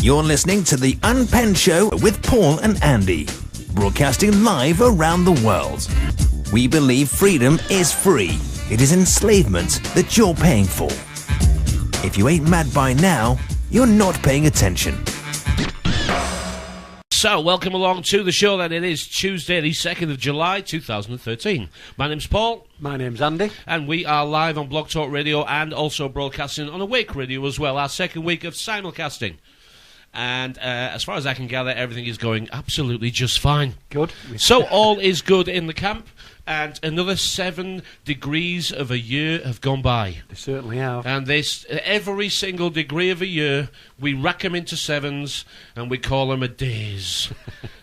You're listening to the Unpenned Show with Paul and Andy, broadcasting live around the world. We believe freedom is free. It is enslavement that you're paying for. If you ain't mad by now, you're not paying attention. So, welcome along to the show then. It is Tuesday, the 2nd of July, 2013. My name's Paul. My name's Andy. And we are live on Blog Talk Radio and also broadcasting on Awake Radio as well, our second week of simulcasting. And as far as I can gather, everything is going absolutely just fine. Good. So, all is good in the camp. And another 7 degrees of a year have gone by. They certainly have. And this, every single degree of a year, we rack them into 7s and we call them a days.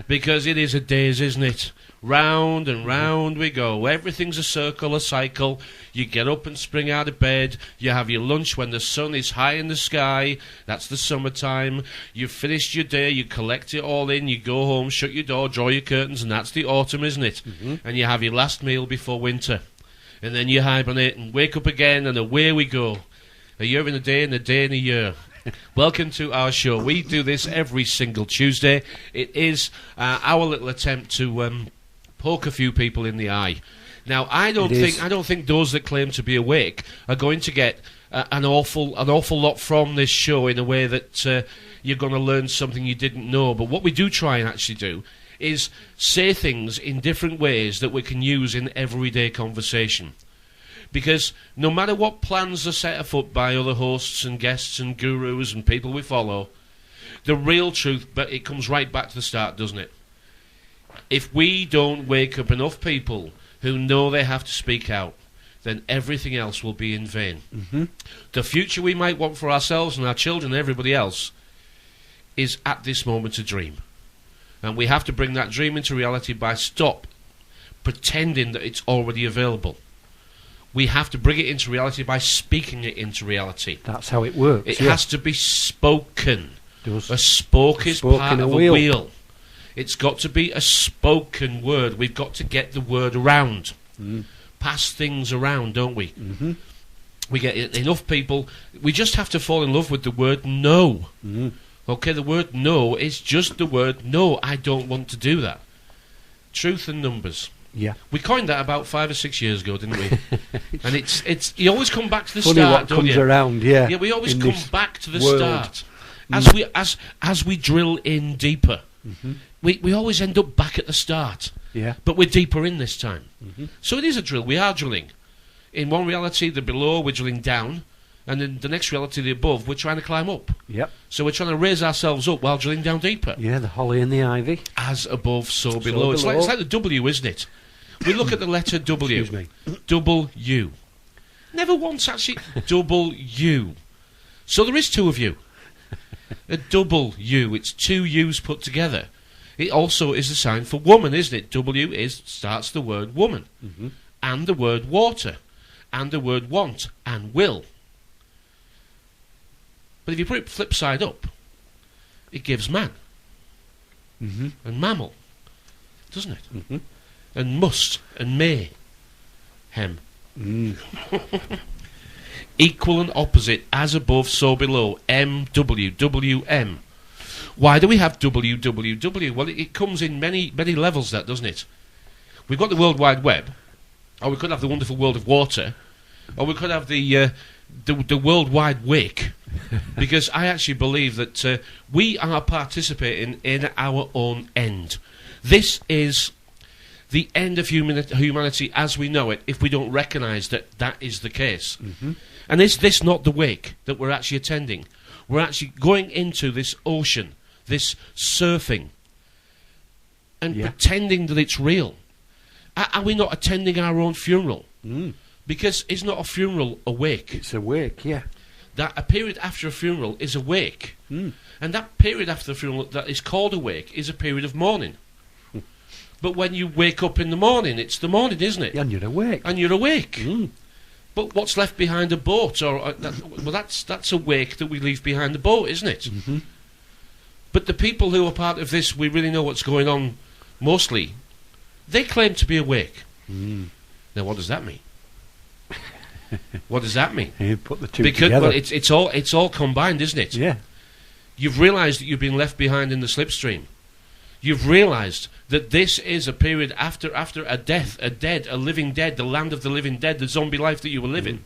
Because it is a days, isn't it? Round and round we go. Everything's a circle, a cycle. You get up and spring out of bed. You have your lunch when the sun is high in the sky. That's the summertime. You've finished your day. You collect it all in. You go home, shut your door, draw your curtains, and that's the autumn, isn't it? Mm-hmm. And you have your last meal before winter. And then you hibernate and wake up again, and away we go. A year in a day and a day in a year. Welcome to our show. We do this every single Tuesday. It is our little attempt to poke a few people in the eye. Now, I don't think those that claim to be awake are going to get an awful lot from this show in a way that you're going to learn something you didn't know. But what we do try and actually do is say things in different ways that we can use in everyday conversation. Because no matter what plans are set afoot by other hosts and guests and gurus and people we follow, the real truth, but it comes right back to the start, doesn't it? If we don't wake up enough people who know they have to speak out, then everything else will be in vain. Mm-hmm. The future we might want for ourselves and our children and everybody else is at this moment a dream. And we have to bring that dream into reality by stop pretending that it's already available. We have to bring it into reality by speaking it into reality. That's how it works. It has to be spoken. A spoke is part of a wheel. It's got to be a spoken word. We've got to get the word around. Pass things around, don't we? Mm-hmm. We get enough people. We just have to fall in love with the word no. Mm-hmm. Okay, the word no is just the word no. I don't want to do that. Truth and numbers. Yeah. We coined that about 5 or 6 years ago, didn't we? And it's you always come back to the funny start, what don't comes you? around, yeah. Yeah, we always come back to the world. start. As we drill in deeper. Mm-hmm. We always end up back at the start. Yeah. But we're deeper in this time. Mm-hmm. So it is a drill. We are drilling. In one reality, the below, we're drilling down. And in the next reality, the above, we're trying to climb up. Yep. So we're trying to raise ourselves up while drilling down deeper. Yeah, the holly and the ivy. As above, so below. It's like the W, isn't it? We look at the letter W. Excuse me. W. Never once actually W. So there is 2 of you. A double U. It's 2 U's put together. It also is a sign for woman, isn't it? W starts the word woman. Mm-hmm. And the word water. And the word want and will. But if you put it flip side up, it gives man. Mm-hmm. And mammal. Doesn't it? Mm-hmm. And must and may. Hem. Mm. Equal and opposite, as above, so below. MW, WM. Why do we have WWW? Well, it comes in many levels, that, doesn't it? We've got the World Wide Web, or we could have the wonderful world of water, or we could have the World Wide Wake, because I actually believe that we are participating in our own end. This is the end of humanity as we know it, if we don't recognise that that is the case. Mm-hmm. And is this not the wake that we're actually attending? We're actually going into this ocean, this surfing, and pretending that it's real. Are we not attending our own funeral? Mm. Because is not a funeral a wake? It's a wake, yeah. That a period after a funeral is a wake. Mm. And that period after the funeral that is called a wake is a period of mourning. But when you wake up in the morning, it's the morning, isn't it? And you're awake. And you're awake. Mm. But what's left behind a boat, or that's a wake that we leave behind the boat, isn't it? Mm-hmm. But the people who are part of this, we really know what's going on. Mostly, they claim to be awake. Mm. Now, what does that mean? What does that mean? You put the two because together. Well, it's all combined, isn't it? Yeah. You've realised that you've been left behind in the slipstream. You've realised that this is a period after a death, a living dead, the land of the living dead, the zombie life that you were living.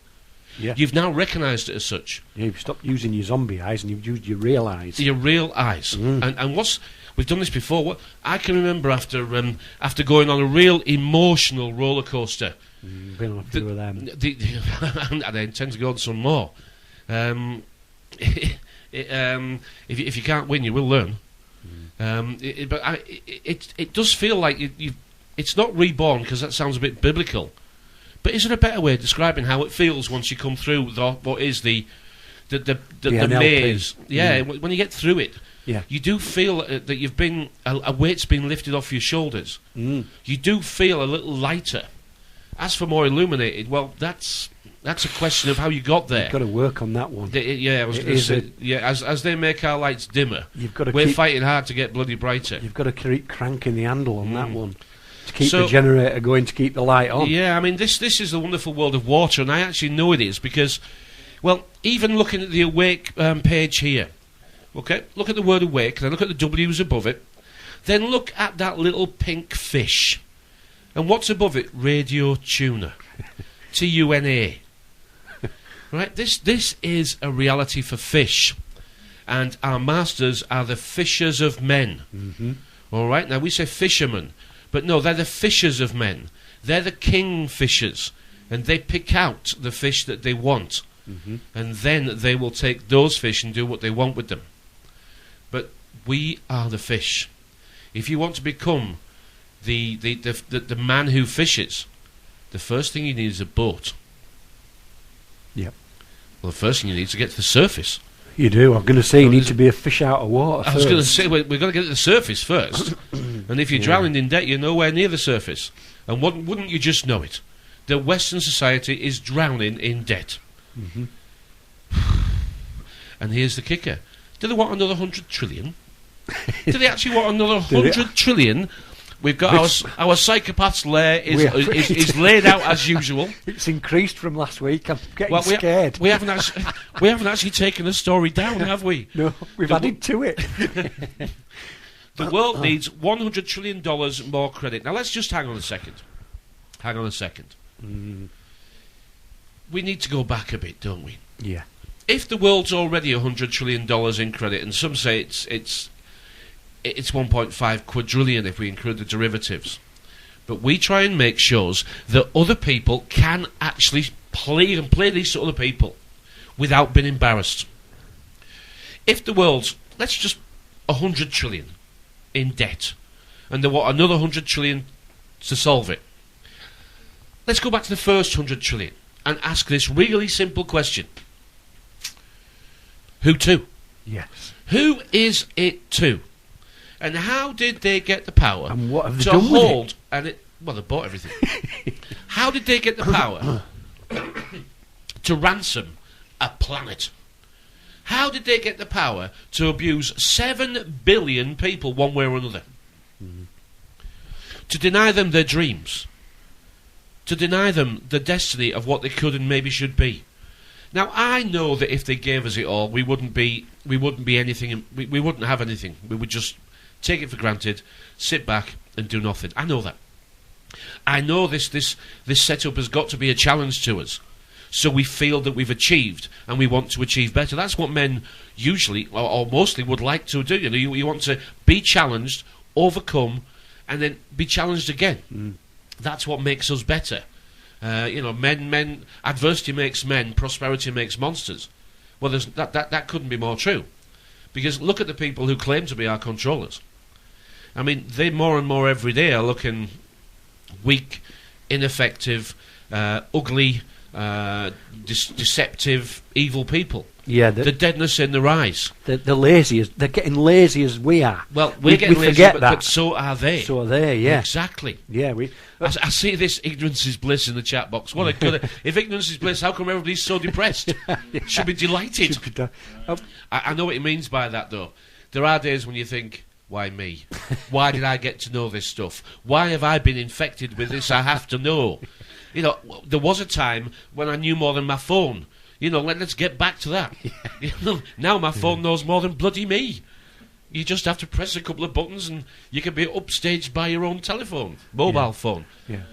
Yeah. You've now recognised it as such. Yeah, you've stopped using your zombie eyes and you've used your real eyes. Your real eyes. And we've done this before. I can remember after going on a real emotional roller coaster. Been on a few of them. And I intend to go on some more. If you can't win, you will learn. But it does feel like it's not reborn, because that sounds a bit biblical. But is there a better way of describing how it feels once you come through what is the maze? Yeah, when you get through it, you do feel that you've been a weight's been lifted off your shoulders. You do feel a little lighter. As for more illuminated, well, that's a question of how you got there. You've got to work on that one. I was going to say, as they make our lights dimmer, we're fighting hard to get bloody brighter. You've got to keep cranking the handle on that one to keep the generator going, to keep the light on. Yeah, I mean, this is the wonderful world of water, and I actually know it is because, well, even looking at the awake page here, okay, look at the word awake, then look at the W's above it, then look at that little pink fish, and what's above it? Radio Tuna, TUNA. Right, this is a reality for fish, and our masters are the fishers of men. All right, now we say fishermen, but no, they're the fishers of men. They're the king fishers, and they pick out the fish that they want, and then they will take those fish and do what they want with them. But we are the fish. If you want to become the man who fishes, the first thing you need is a boat. Yep. Well, the first thing you need is to get to the surface. You do. I'm going to say you need to be a fish out of water I was going to say, we've got to get to the surface first. And if you're drowning in debt, you're nowhere near the surface. And wouldn't you just know it? That Western society is drowning in debt. And here's the kicker. Do they want another 100 trillion? Do they actually want another 100 trillion? We've got our psychopath's lair is laid out as usual. It's increased from last week. I'm getting scared. We haven't actually taken the story down, have we? No, we've added to it. The world needs $100 trillion more credit. Now let's just hang on a second. We need to go back a bit, don't we? Yeah. If the world's already $100 trillion in credit, and some say it's 1.5 quadrillion if we include the derivatives, but we try and make shows that other people can actually play these to other people without being embarrassed. If the world's, let's just 100 trillion in debt, and they want another 100 trillion to solve it, let's go back to the first 100 trillion and ask this really simple question. Who to? Yes. Who is it to? And how did they get the power and what have they to done hold? With it? And it, well, they bought everything. How did they get the power to ransom a planet? How did they get the power to abuse 7 billion people one way or another? To deny them their dreams? To deny them the destiny of what they could and maybe should be? Now, I know that if they gave us it all, we wouldn't be anything. We wouldn't have anything. We would just take it for granted, sit back, and do nothing. I know that. I know this setup has got to be a challenge to us. So we feel that we've achieved, and we want to achieve better. That's what men usually, or mostly, would like to do. You know, you want to be challenged, overcome, and then be challenged again. That's what makes us better. Men. Adversity makes men. Prosperity makes monsters. Well, that couldn't be more true, because look at the people who claim to be our controllers. I mean, they more and more every day are looking weak, ineffective, ugly, deceptive, evil people. Yeah, the deadness in their eyes. The lazy they're getting lazy as we are. Well, we're getting lazy, but so are they. So are they, yeah. Exactly. Yeah, I see this ignorance is bliss in the chat box. What a good. If ignorance is bliss, how come everybody's so depressed? Should be delighted. I know what he means by that, though. There are days when you think, why me? Why did I get to know this stuff? Why have I been infected with this? I have to know. You know, there was a time when I knew more than my phone. You know, let's get back to that. You know, now my phone knows more than bloody me. You just have to press a couple of buttons and you can be upstaged by your own telephone, mobile phone. Yeah.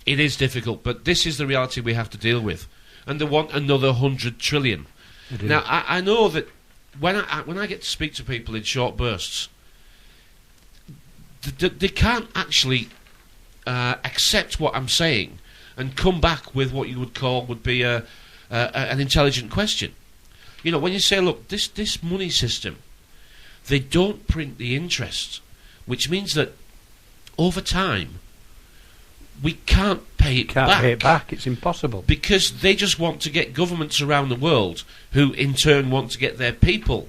It is difficult, but this is the reality we have to deal with. And they want another 100 trillion. Now, I know that when I get to speak to people in short bursts, they can't actually accept what I'm saying and come back with what you would be an intelligent question. You know, when you say, look, this money system, they don't print the interest, which means that over time we can't pay it back. Can't pay it back. It's impossible. Because they just want to get governments around the world, who in turn want to get their people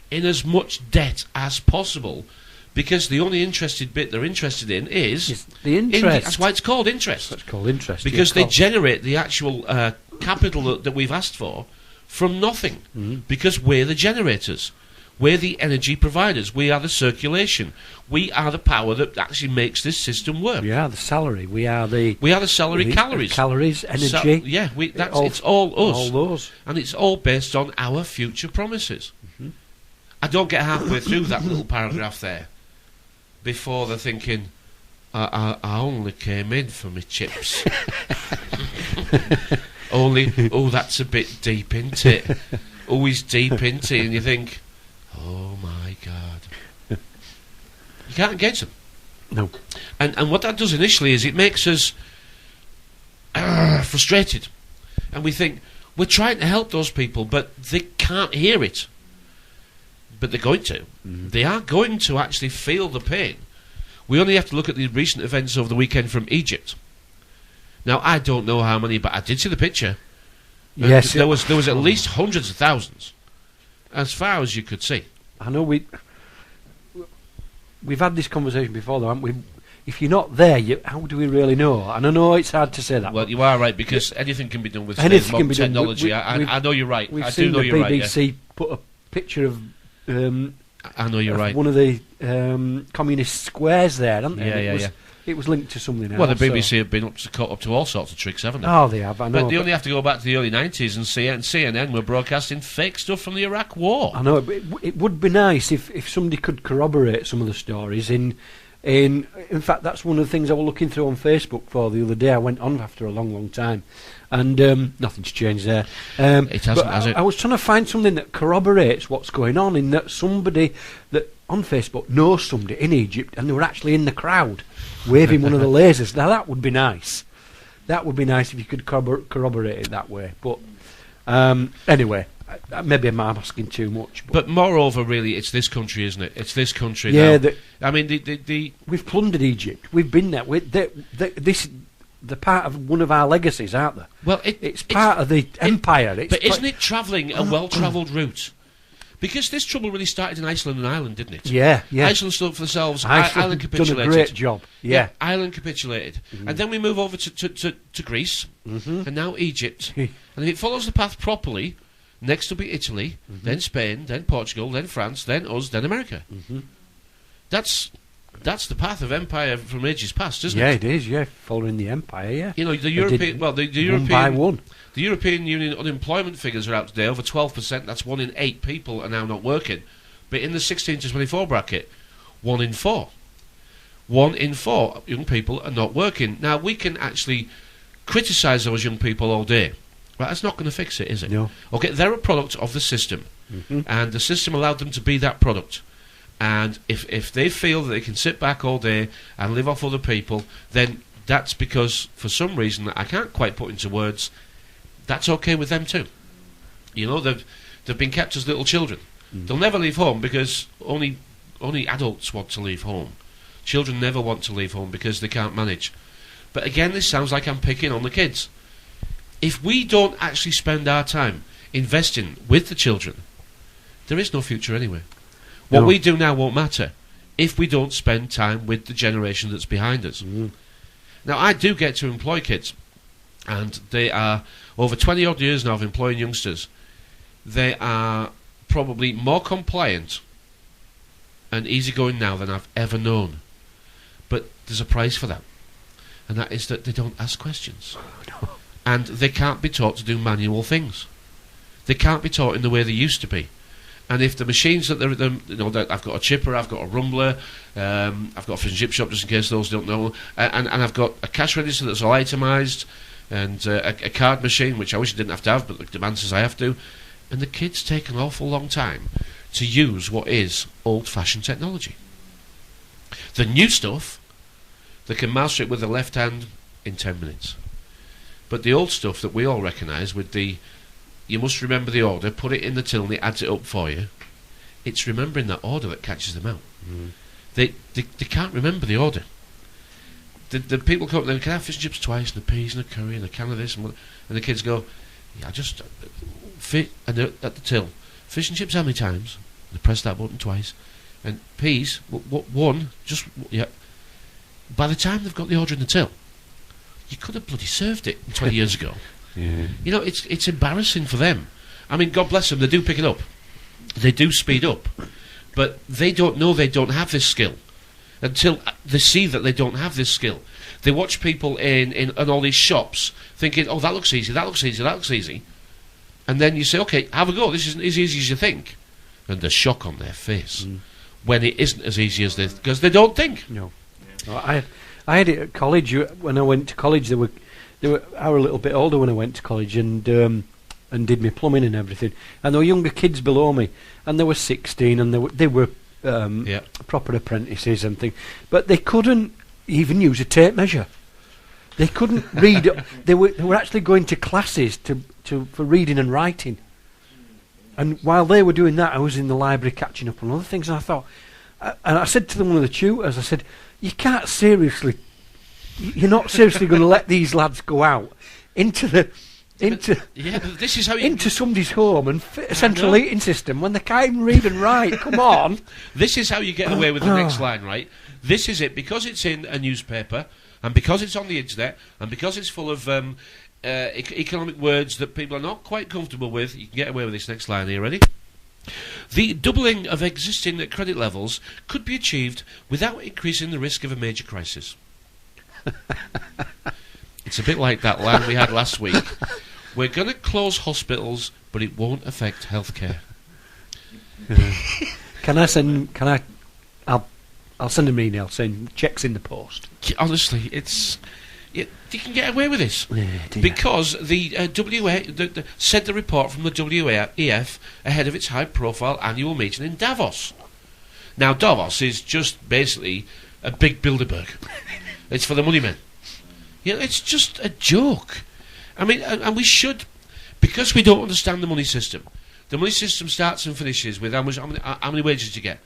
in as much debt as possible, because the only interested bit they're interested in is the interest. That's why it's called interest. That's called interest. Because they generate the actual capital that we've asked for from nothing. Because we're the generators. We're the energy providers. We are the circulation. We are the power that actually makes this system work. We are the salary. We are the salary, calories. Calories, energy. It's all us. All those. And it's all based on our future promises. I don't get halfway through that little paragraph there before they're thinking, I only came in for my chips. That's a bit deep, isn't it? Always deep, isn't it? And you think, oh my God. You can't engage them. No. And what that does initially is it makes us frustrated. And we think, we're trying to help those people, but they can't hear it. But they're going to. They are going to actually feel the pain. We only have to look at the recent events over the weekend from Egypt. Now, I don't know how many, but I did see the picture. Yes. There was at least hundreds of thousands, as far as you could see. I know we've had this conversation before, though, haven't we? If you're not there, how do we really know? And I know it's hard to say that. Well, you are right, because anything can be done with modern technology. I know you're right. We've I seen do know the you're right. BBC put a picture of I know you're right. one of the communist squares there, haven't they? Yeah. It was linked to something else. Well, the BBC have been up to all sorts of tricks, haven't they? Oh, they have, I know. But they only have to go back to the early 90s and CNN were broadcasting fake stuff from the Iraq War. I know, but it would be nice if somebody could corroborate some of the stories. In fact, that's one of the things I was looking through on Facebook for the other day. I went on after a long time, and nothing's changed there. It hasn't, has it? I was trying to find something that corroborates what's going on, in that somebody that on Facebook knows somebody in Egypt, and they were actually in the crowd waving one of the lasers. Now that would be nice. That would be nice if you could corroborate it that way. But anyway, maybe I'm asking too much. But moreover, really, it's this country, isn't it? It's this country now. I mean, we've plundered Egypt. We've been there. They're part of one of our legacies, aren't they? Well, it's part of the empire. But isn't it travelling a well-travelled route? Because this trouble really started in Iceland and Ireland, didn't it? Yeah. Iceland stood up for themselves. Ireland capitulated. Done a great job. Yeah. Ireland capitulated. And then we move over to Greece, and now Egypt. And if it follows the path properly, next will be Italy, then Spain, then Portugal, then France, then us, then America. That's the path of empire from ages past, isn't it? Yeah, it is. Yeah, following the empire. Yeah. You know, the European one by one. The European Union unemployment figures are out today, over 12%. That's 1 in 8 people are now not working. But in the 16 to 24 bracket, 1 in 4. 1 in 4 young people are not working. Now, we can actually criticise those young people all day. But that's not going to fix it, is it? No. Okay, they're a product of the system. And the system allowed them to be that product. And if they feel that they can sit back all day and live off other people, then that's because, for some reason that I can't quite put into words, that's okay with them too. You know, they've been kept as little children. They'll never leave home because only adults want to leave home. Children never want to leave home because they can't manage. But again, this sounds like I'm picking on the kids. If we don't actually spend our time investing with the children, there is no future anyway. What we do now won't matter if we don't spend time with the generation that's behind us. Now, I do get to employ kids, and they are over 20 odd years now of employing youngsters. They are probably more compliant and easygoing now than I've ever known. But there's a price for that, and that is that they don't ask questions. And they can't be taught to do manual things. They can't be taught in the way they used to be. And if the machines that I've got a chipper, I've got a rumbler, I've got a fish and chip shop, just in case those don't know, and I've got a cash register that's all itemised, and a card machine, which I wish I didn't have to have, but the demand says I have to. And the kids take an awful long time to use what is old-fashioned technology. The new stuff, they can master it with the left hand in 10 minutes. But the old stuff that we all recognise with the, you must remember the order, put it in the till and it adds it up for you, it's remembering that order that catches them out. They can't remember the order. The people come up and they can I have fish and chips twice, and a peas and a curry and a can of this, and the kids go, yeah, just fit, and they're at the till, fish and chips how many times? They press that button twice, and peas, one, just, yeah. By the time they've got the order in the till, you could have bloody served it 20 years ago. Yeah. You know, it's embarrassing for them. I mean, God bless them, they do pick it up. They do speed up. But they don't know they don't have this skill until they see that they don't have this skill. They watch people in all these shops thinking, oh, that looks easy, that looks easy, that looks easy. And then you say, okay, have a go, this isn't as easy as you think. And the shock on their face when it isn't as easy as this, because they don't think. No. I had it at college. When I went to college, I were a little bit older when I went to college, and did my plumbing and everything. And there were younger kids below me, and they were 16, and they were proper apprentices and things. But they couldn't even use a tape measure. They couldn't read. They were actually going to classes for reading and writing. And while they were doing that, I was in the library catching up on other things. And I thought, and I said to one of the tutors, I said, you can't seriously. You're not seriously going to let these lads go out into this is how into somebody's home and fit a central heating system when they can't even read and write. Come on. This is how you get away with the next line, right? This is it, because it's in a newspaper, and because it's on the internet, and because it's full of economic words that people are not quite comfortable with. You can get away with this next line here. Ready? The doubling of existing credit levels could be achieved without increasing the risk of a major crisis. It's a bit like that line we had last week. We're going to close hospitals, but it won't affect healthcare. I'll send him an email saying checks in the post. Honestly, you can get away with this because the WA said the report from the WEF ahead of its high-profile annual meeting in Davos. Now, Davos is just basically a big Bilderberg. It's for the money men. You know, it's just a joke. I mean, and we should, because we don't understand the money system. The money system starts and finishes with how many wages do you get,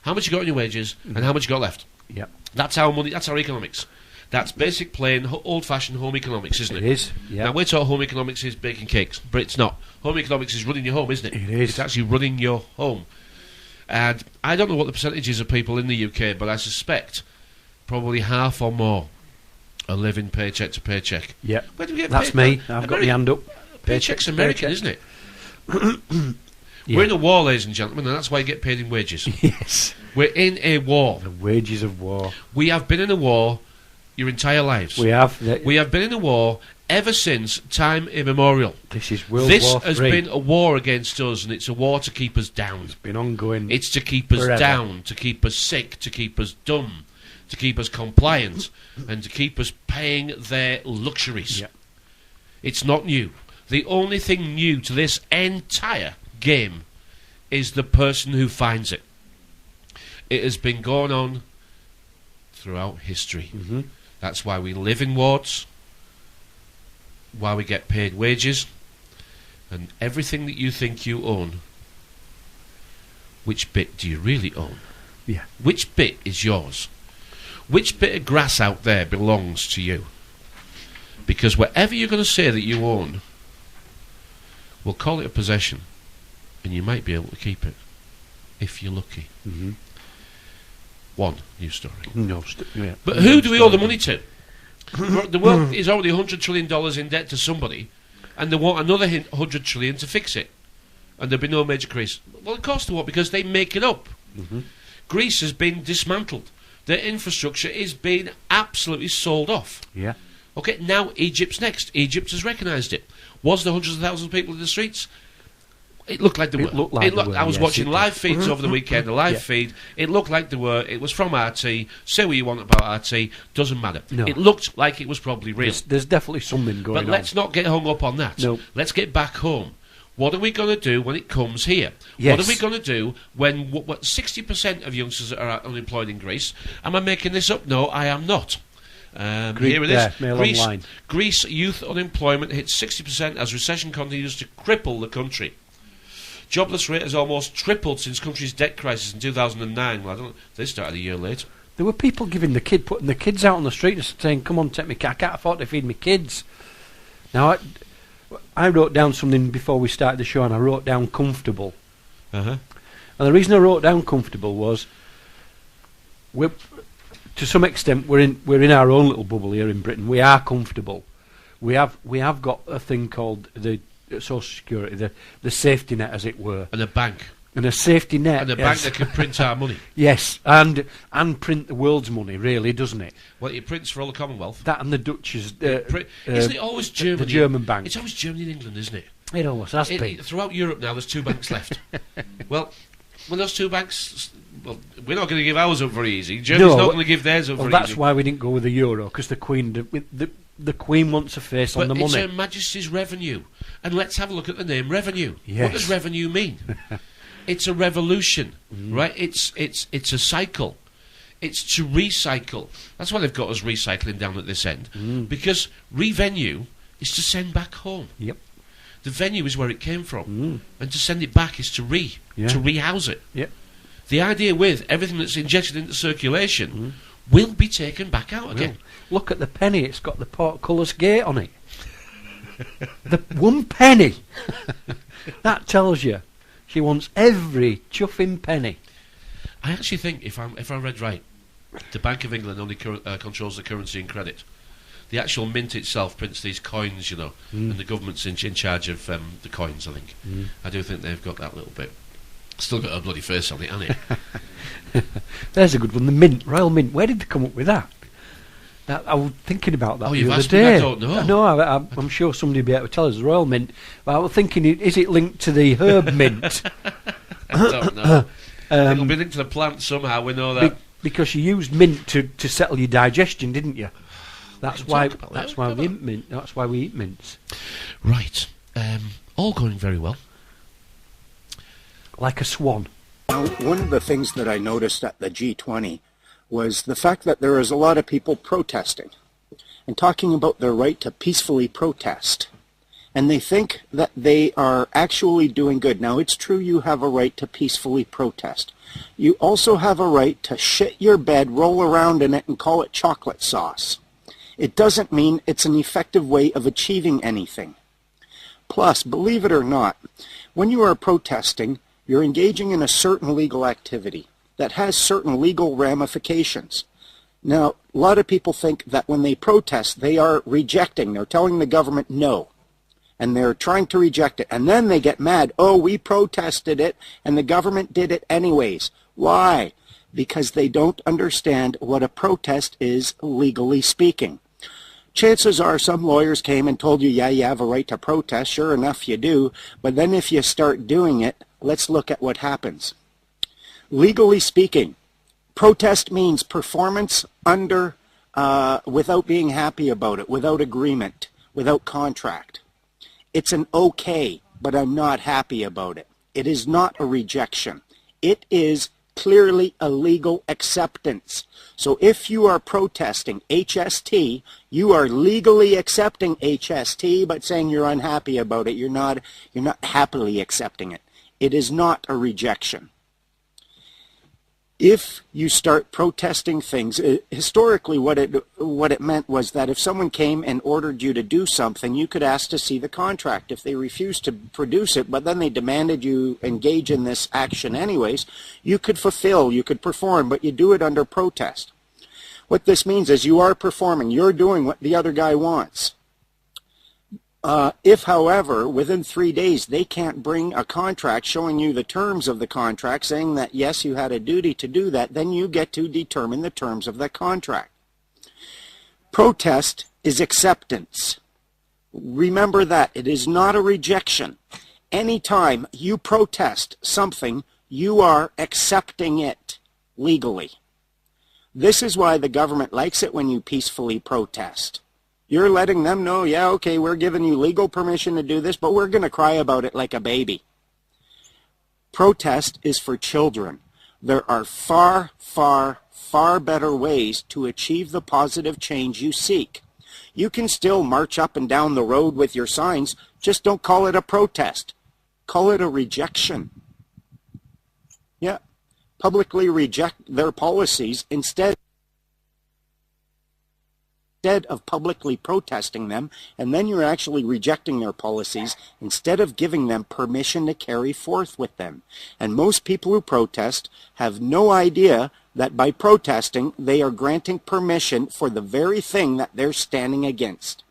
how much you got on your wages, and how much you got left. Yep. That's our money. That's our economics. That's basic, plain, old-fashioned home economics, isn't it? It is. Yeah. Now we're taught home economics is baking cakes, but it's not. Home economics is running your home, isn't it? It is. It's actually running your home. And I don't know what the percentages of people in the UK, but I suspect probably half or more are living paycheck to paycheck. Yeah. Where do we get That's me. I've got my hand up. Paycheck's American, isn't it? Yeah. We're in a war, ladies and gentlemen, and that's why you get paid in wages. Yes. We're in a war. The wages of war. We have been in a war your entire lives. We have. We have been in a war ever since time immemorial. This is World War This III. has been a war against us, and it's a war to keep us down. It's been ongoing. It's to keep us down, to keep us sick, to keep us dumb, to keep us compliant, and to keep us paying their luxuries. Yep. It's not new. The only thing new to this entire game is the person who finds it. It has been going on throughout history. Mm-hmm. That's why we live in wards, why we get paid wages, and everything that you think you own, which bit do you really own? Yeah. Which bit is yours? Which bit of grass out there belongs to you? Because whatever you're going to say that you own, we'll call it a possession, and you might be able to keep it, if you're lucky. Mm-hmm. One news story. No, yeah. But who do we owe the money to? The world is already $100 trillion in debt to somebody, and they want another $100 trillion to fix it, and there'll be no major crisis. Well, of course they won't, because they make it up. Mm-hmm. Greece has been dismantled. Their infrastructure is being absolutely sold off. Yeah. Okay, now Egypt's next. Egypt has recognised it. Was there hundreds of thousands of people in the streets? It looked like they were. It looked like they were, I was yes, watching it live did. feeds over the weekend, a live Yeah. feed. It looked like they were. It was from RT. Say what you want about RT, doesn't matter. No. It looked like it was probably real. There's definitely something going But on. let's not get hung up on that. No. Let's get back home. What are we going to do when it comes here? Yes. What are we going to do when 60% of youngsters are unemployed in Greece? Am I making this up? No, I am not. Here it is. Mail Online. Greece youth unemployment hits 60% as recession continues to cripple the country. Jobless rate has almost tripled since country's debt crisis in 2009. Well, I don't know. They started a year late. There were people putting the kids out on the street and saying, "Come on, take me. I can't afford to feed my kids." Now, I wrote down something before we started the show, and I wrote down comfortable. Uh-huh. And the reason I wrote down comfortable was, to some extent, we're in our own little bubble here in Britain. We are comfortable. We have got a thing called the Social Security, the safety net, as it were, And a bank. and a safety net, And a yes. bank that can print our money. Yes, and print the world's money, really, doesn't it? Well, it prints for all the Commonwealth. That and the Dutch's. Isn't it always Germany? The German bank. It's always Germany and England, isn't it? It almost has been. Throughout Europe now, there's 2 banks left. Well, when those 2 banks... Well, we're not going to give ours up very easy. Germany's not going to give theirs up Well, very that's easy. why we didn't go with the euro, because the Queen wants a face on the But it's money. Her Majesty's revenue. And let's have a look at the name revenue. Yes. What does revenue mean? It's a revolution, right? It's a cycle. It's to recycle. That's why they've got us recycling down at this end. Because revenue is to send back home. Yep. The venue is where it came from. And to send it back is to rehouse it. Yep. The idea with everything that's injected into circulation will be taken back out again. Look at the penny. It's got the portcullis gate on it. The 1 penny. That tells you she wants every chuffing penny. I actually think, if I read right, the Bank of England only controls the currency and credit. The actual mint itself prints these coins, you know, and the government's in charge of the coins, I think. I do think they've got that little bit. Still got a bloody face on it, hasn't it? There's a good one. The mint, Royal Mint. Where did they come up with that? I was thinking about that Oh, the you've other asked me, day. I don't know. No, I'm sure somebody will be able to tell us. The Royal Mint. But I was thinking, is it linked to the herb mint? I don't know. It'll be linked to the plant somehow, we know that. Because you used mint to settle your digestion, didn't you? That's why. talk about That's that. why we eat mint. That's why we eat mints. Right. All going very well. Like a swan. Now, one of the things that I noticed at the G20 was the fact that there was a lot of people protesting and talking about their right to peacefully protest. And they think that they are actually doing good. Now, it's true you have a right to peacefully protest. You also have a right to shit your bed, roll around in it, and call it chocolate sauce. It doesn't mean it's an effective way of achieving anything. Plus, believe it or not, when you are protesting, you're engaging in a certain legal activity that has certain legal ramifications. Now, a lot of people think that when they protest, they are rejecting. They're telling the government no. And they're trying to reject it. And then they get mad. Oh, we protested it, and the government did it anyways. Why? Because they don't understand what a protest is, legally speaking. Chances are some lawyers came and told you, yeah, you have a right to protest. Sure enough, you do. But then if you start doing it, let's look at what happens. Legally speaking, protest means performance under, without being happy about it, without agreement, without contract. It's an okay, but I'm not happy about it. It is not a rejection. It is clearly a legal acceptance. So if you are protesting HST, you are legally accepting HST, but saying you're unhappy about it. You're not happily accepting it. It is not a rejection. If you start protesting things, historically what it meant was that if someone came and ordered you to do something, you could ask to see the contract. If they refused to produce it, but then they demanded you engage in this action anyways, you could fulfill, you could perform, but you do it under protest. What this means is you are performing, you're doing what the other guy wants. If, however, within 3 days they can't bring a contract showing you the terms of the contract, saying that, yes, you had a duty to do that, then you get to determine the terms of the contract. Protest is acceptance. Remember that. It is not a rejection. Anytime you protest something, you are accepting it legally. This is why the government likes it when you peacefully protest. You're letting them know, yeah, okay, we're giving you legal permission to do this, but we're going to cry about it like a baby. Protest is for children. There are far, far, far better ways to achieve the positive change you seek. You can still march up and down the road with your signs, just don't call it a protest. Call it a rejection. Yeah, publicly reject their policies instead of publicly protesting them, and then you're actually rejecting their policies instead of giving them permission to carry forth with them. And most people who protest have no idea that by protesting, they are granting permission for the very thing that they're standing against.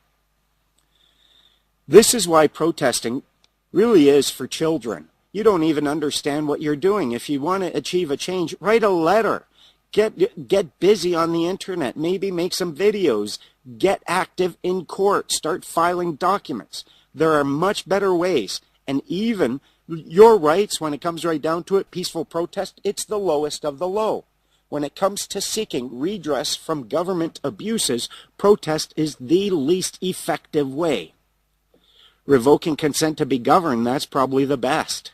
This is why protesting really is for children. You don't even understand what you're doing. If you want to achieve a change, write a letter. Get busy on the internet. Maybe make some videos. Get active in court. Start filing documents. There are much better ways. And even your rights, when it comes right down to it, peaceful protest, it's the lowest of the low. When it comes to seeking redress from government abuses, protest is the least effective way. Revoking consent to be governed, that's probably the best.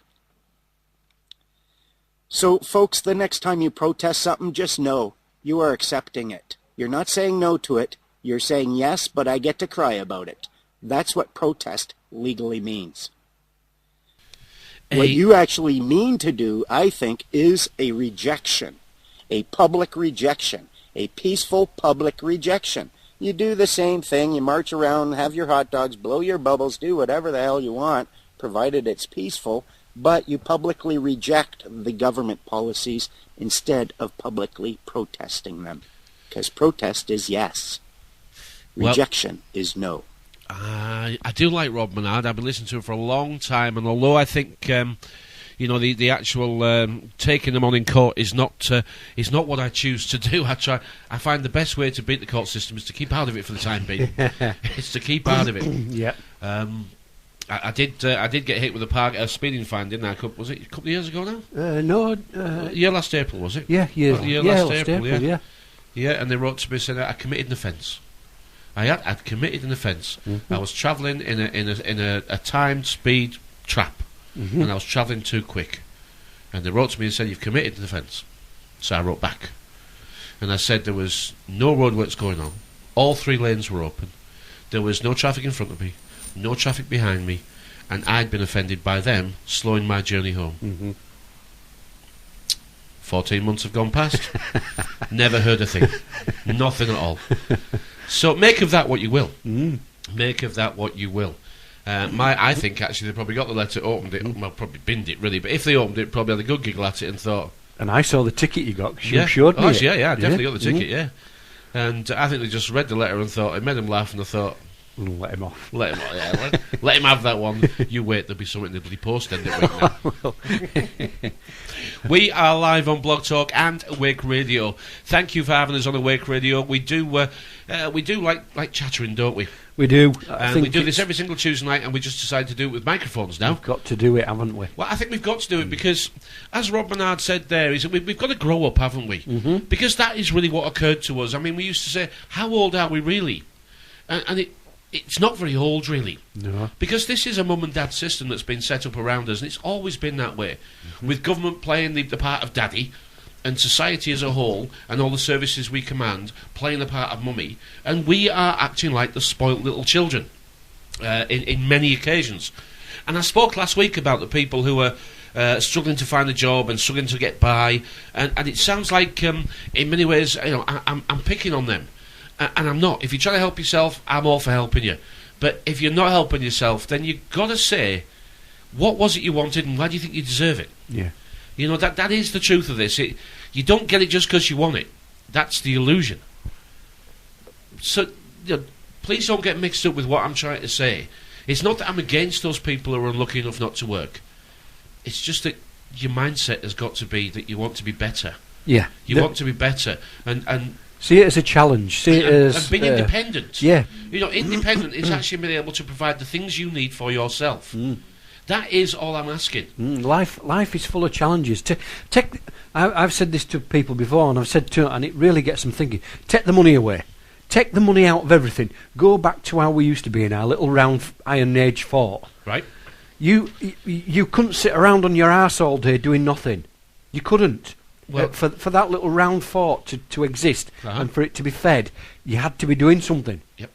So, folks, the next time you protest something, just know you are accepting it. You're not saying no to it. You're saying, yes, but I get to cry about it. That's what protest legally means. What you actually mean to do, I think, is a rejection, a public rejection, a peaceful public rejection. You do the same thing. You march around, have your hot dogs, blow your bubbles, do whatever the hell you want, provided it's peaceful. But you publicly reject the government policies instead of publicly protesting them. Because protest is yes. Rejection is no. I do like Rob Menard. I've been listening to him for a long time, and although I think the actual taking them on in court is not what I choose to do. I find the best way to beat the court system is to keep out of it for the time being. It's to keep out of it. Yeah. I did get hit with a speeding fine, didn't I? Was it a couple of years ago now? No. Yeah, last April, was it? Yeah, last April, yeah. Yeah, and they wrote to me saying that I committed an offence. I'd committed an offence. Mm-hmm. I was travelling in a timed speed trap, and I was travelling too quick. And they wrote to me and said, you've committed an offence. So I wrote back. And I said there was no roadworks going on. All 3 lanes were open. There was no traffic in front of me. No traffic behind me, and I'd been offended by them slowing my journey home. Mm-hmm. 14 months have gone past. Never heard a thing. Nothing at all. So make of that what you will. Make of that what you will. I think actually they probably got the letter, opened it, well, probably binned it really, but if they opened it, probably had a good giggle at it and thought. And I saw the ticket you got. You showed me. Yeah, I definitely got the ticket. Yeah, and I think they just read the letter and thought it made them laugh, and I thought. Let him off. Let him have that one. You wait, there'll be something in the bloody post end of week now. We are live on Blog Talk and Awake Radio. Thank you for having us on Awake Radio. We do like chattering, don't we? We do. And we do this every single Tuesday night, and we just decided to do it with microphones now. We've got to do it, haven't we? Well, I think we've got to do it because, as Rob Menard said there, is that we've got to grow up, haven't we? Mm-hmm. Because that is really what occurred to us. I mean, we used to say, how old are we really? And it's not very old, really. No. Because this is a mum and dad system that's been set up around us, and it's always been that way. Mm-hmm. With government playing the part of daddy, and society as a whole, and all the services we command, playing the part of mummy, and we are acting like the spoilt little children in many occasions. And I spoke last week about the people who are struggling to find a job and struggling to get by, and it sounds like, in many ways, I'm picking on them. And I'm not. If you're trying to help yourself, I'm all for helping you. But if you're not helping yourself, then you've got to say, what was it you wanted and why do you think you deserve it? Yeah. You know, that is the truth of this. You don't get it just because you want it. That's the illusion. So, please don't get mixed up with what I'm trying to say. It's not that I'm against those people who are unlucky enough not to work. It's just that your mindset has got to be that you want to be better. Yeah. You want to be better. And see it as a challenge. See it as... And being independent. Yeah. Independent is actually being able to provide the things you need for yourself. That is all I'm asking. Life is full of challenges. I've said this to people before, and I've said to, and it really gets them thinking. Take the money away. Take the money out of everything. Go back to how we used to be in our little round Iron Age fort. Right. You couldn't sit around on your arse all day doing nothing. You couldn't. Well, For that little round fort to exist and for it to be fed, you had to be doing something. Yep.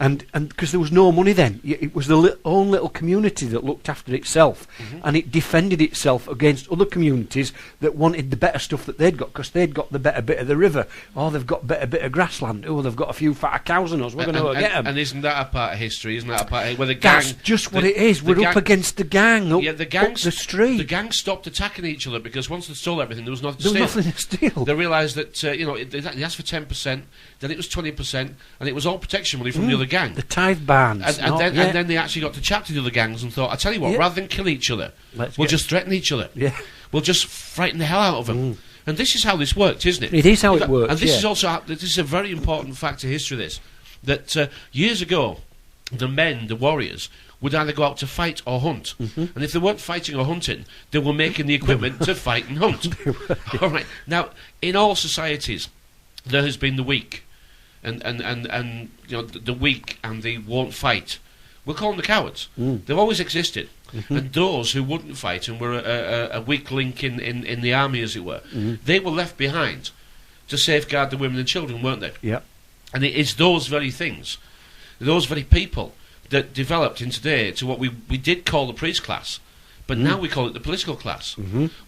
And because there was no money then, it was the own little community that looked after itself, and it defended itself against other communities that wanted the better stuff that they'd got, because they'd got the better bit of the river, or they've got better bit of grassland, or they've got a few fatter cows than us. We're going to get them. And isn't that a part of history? Isn't that a part of where the gang? That's just what it is. We're up against the gang. Up the street. The gang stopped attacking each other because once they stole everything, there was nothing to there was steal. nothing to steal. They realised that they asked for 10%, then it was 20%, and it was all protection money from the other gang. The tithe ban. And then they actually got to chat to the other gangs and thought, I tell you what, rather than kill each other, we'll just threaten each other. Yeah. We'll just frighten the hell out of them. And this is how this worked, isn't it? It is how it works. And this is also this is a very important fact of history. That years ago, the men, the warriors, would either go out to fight or hunt, and if they weren't fighting or hunting, they were making the equipment to fight and hunt. All right. Now, in all societies, there has been the weak. And the weak and they won't fight. We'll call them the cowards. They've always existed. And those who wouldn't fight and were a weak link in the army, as it were, they were left behind to safeguard the women and children, weren't they? Yeah. And it is those very things, those very people, that developed in today to what we did call the priest class. But now we call it the political class,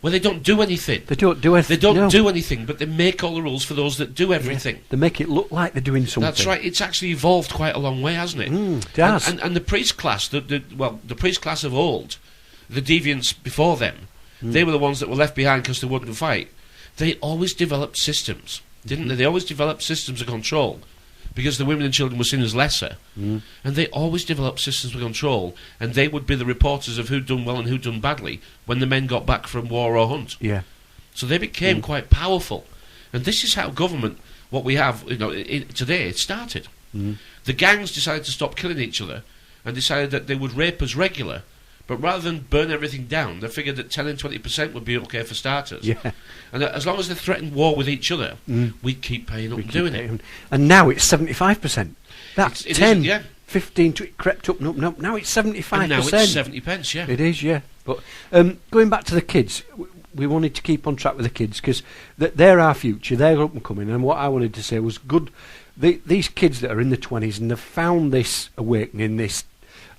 where they don't do anything. They don't do anything. They don't do anything, but they make all the rules for those that do everything. Yeah. They make it look like they're doing something. That's right. It's actually evolved quite a long way, hasn't it? It has. And the priest class, the priest class of old, the deviants before them, they were the ones that were left behind because they wouldn't fight. They always developed systems, didn't they? They always developed systems of control, because the women and children were seen as lesser, and they always developed systems of control, and they would be the reporters of who'd done well and who'd done badly when the men got back from war or hunt. Yeah. So they became quite powerful, and this is how government, what we have, today, it started. The gangs decided to stop killing each other, and decided that they would rape as regular, but rather than burn everything down, they figured that 10 and 20% would be okay for starters. Yeah. And as long as they threatened war with each other, we'd keep paying up and doing it. And now it's 75%. That's It 10, isn't, yeah. 15, it crept up and up and up. Now it's 75%. And now it's 70 pence, yeah. It is, yeah. But going back to the kids, we wanted to keep on track with the kids because they're our future. They're up and coming. And what I wanted to say was good. These kids that are in the 20s and they've found this awakening, this.